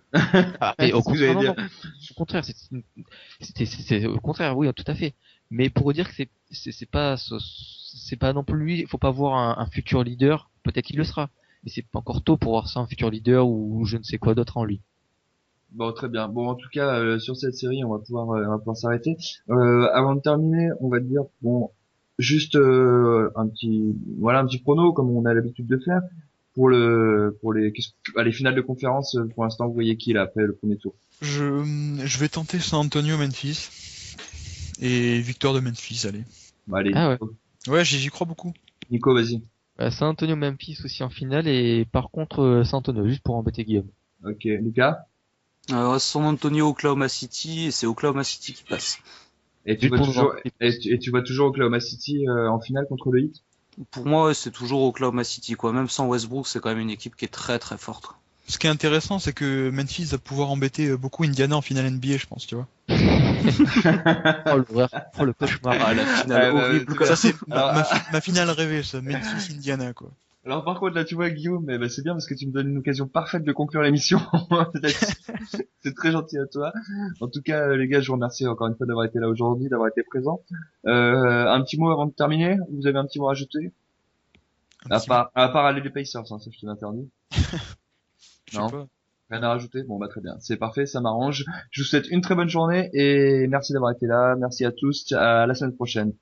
Et au contraire, non, au contraire, c'est au contraire, oui, tout à fait. Mais pour dire que c'est pas non plus lui, il faut pas voir un futur leader, peut-être qu'il le sera, mais c'est pas encore tôt pour voir ça un futur leader ou je ne sais quoi d'autre en lui. Bon, très bien. Bon, en tout cas, sur cette série, on va pouvoir s'arrêter. Avant de terminer, on va dire, bon, juste un petit prono comme on a l'habitude de faire pour les finales de conférence. Pour l'instant, vous voyez qui là après le premier tour? Je vais tenter San Antonio Memphis et victoire de Memphis, allez. Bah, allez. Ah ouais. Ouais, j'y crois beaucoup. Nico, vas-y. San Antonio Memphis aussi en finale et par contre San Antonio juste pour embêter Guillaume. Ok, Lucas. San Antonio, Oklahoma City, et c'est Oklahoma City qui passe. Et tu vois toujours Oklahoma City en finale contre le Heat? Pour moi, c'est toujours Oklahoma City, quoi. Même sans Westbrook, c'est quand même une équipe qui est très très forte. Ce qui est intéressant, c'est que Memphis va pouvoir embêter beaucoup Indiana en finale NBA, je pense, tu vois. Oh le cauchemar. Ah, la finale horrible. Ça c'est ma finale rêvée, ça, Memphis Indiana, quoi. Alors par contre là tu vois Guillaume, c'est bien parce que tu me donnes une occasion parfaite de conclure l'émission. C'est très gentil à toi. En tout cas les gars, je vous remercie encore une fois d'avoir été là aujourd'hui, d'avoir été présents. Un petit mot avant de terminer, vous avez un petit mot à rajouter? À part aller les Pacers, hein, ça je te l'interdis. Non, rien à rajouter. Bon bah très bien, c'est parfait, ça m'arrange. Je vous souhaite une très bonne journée et merci d'avoir été là. Merci à tous, à la semaine prochaine.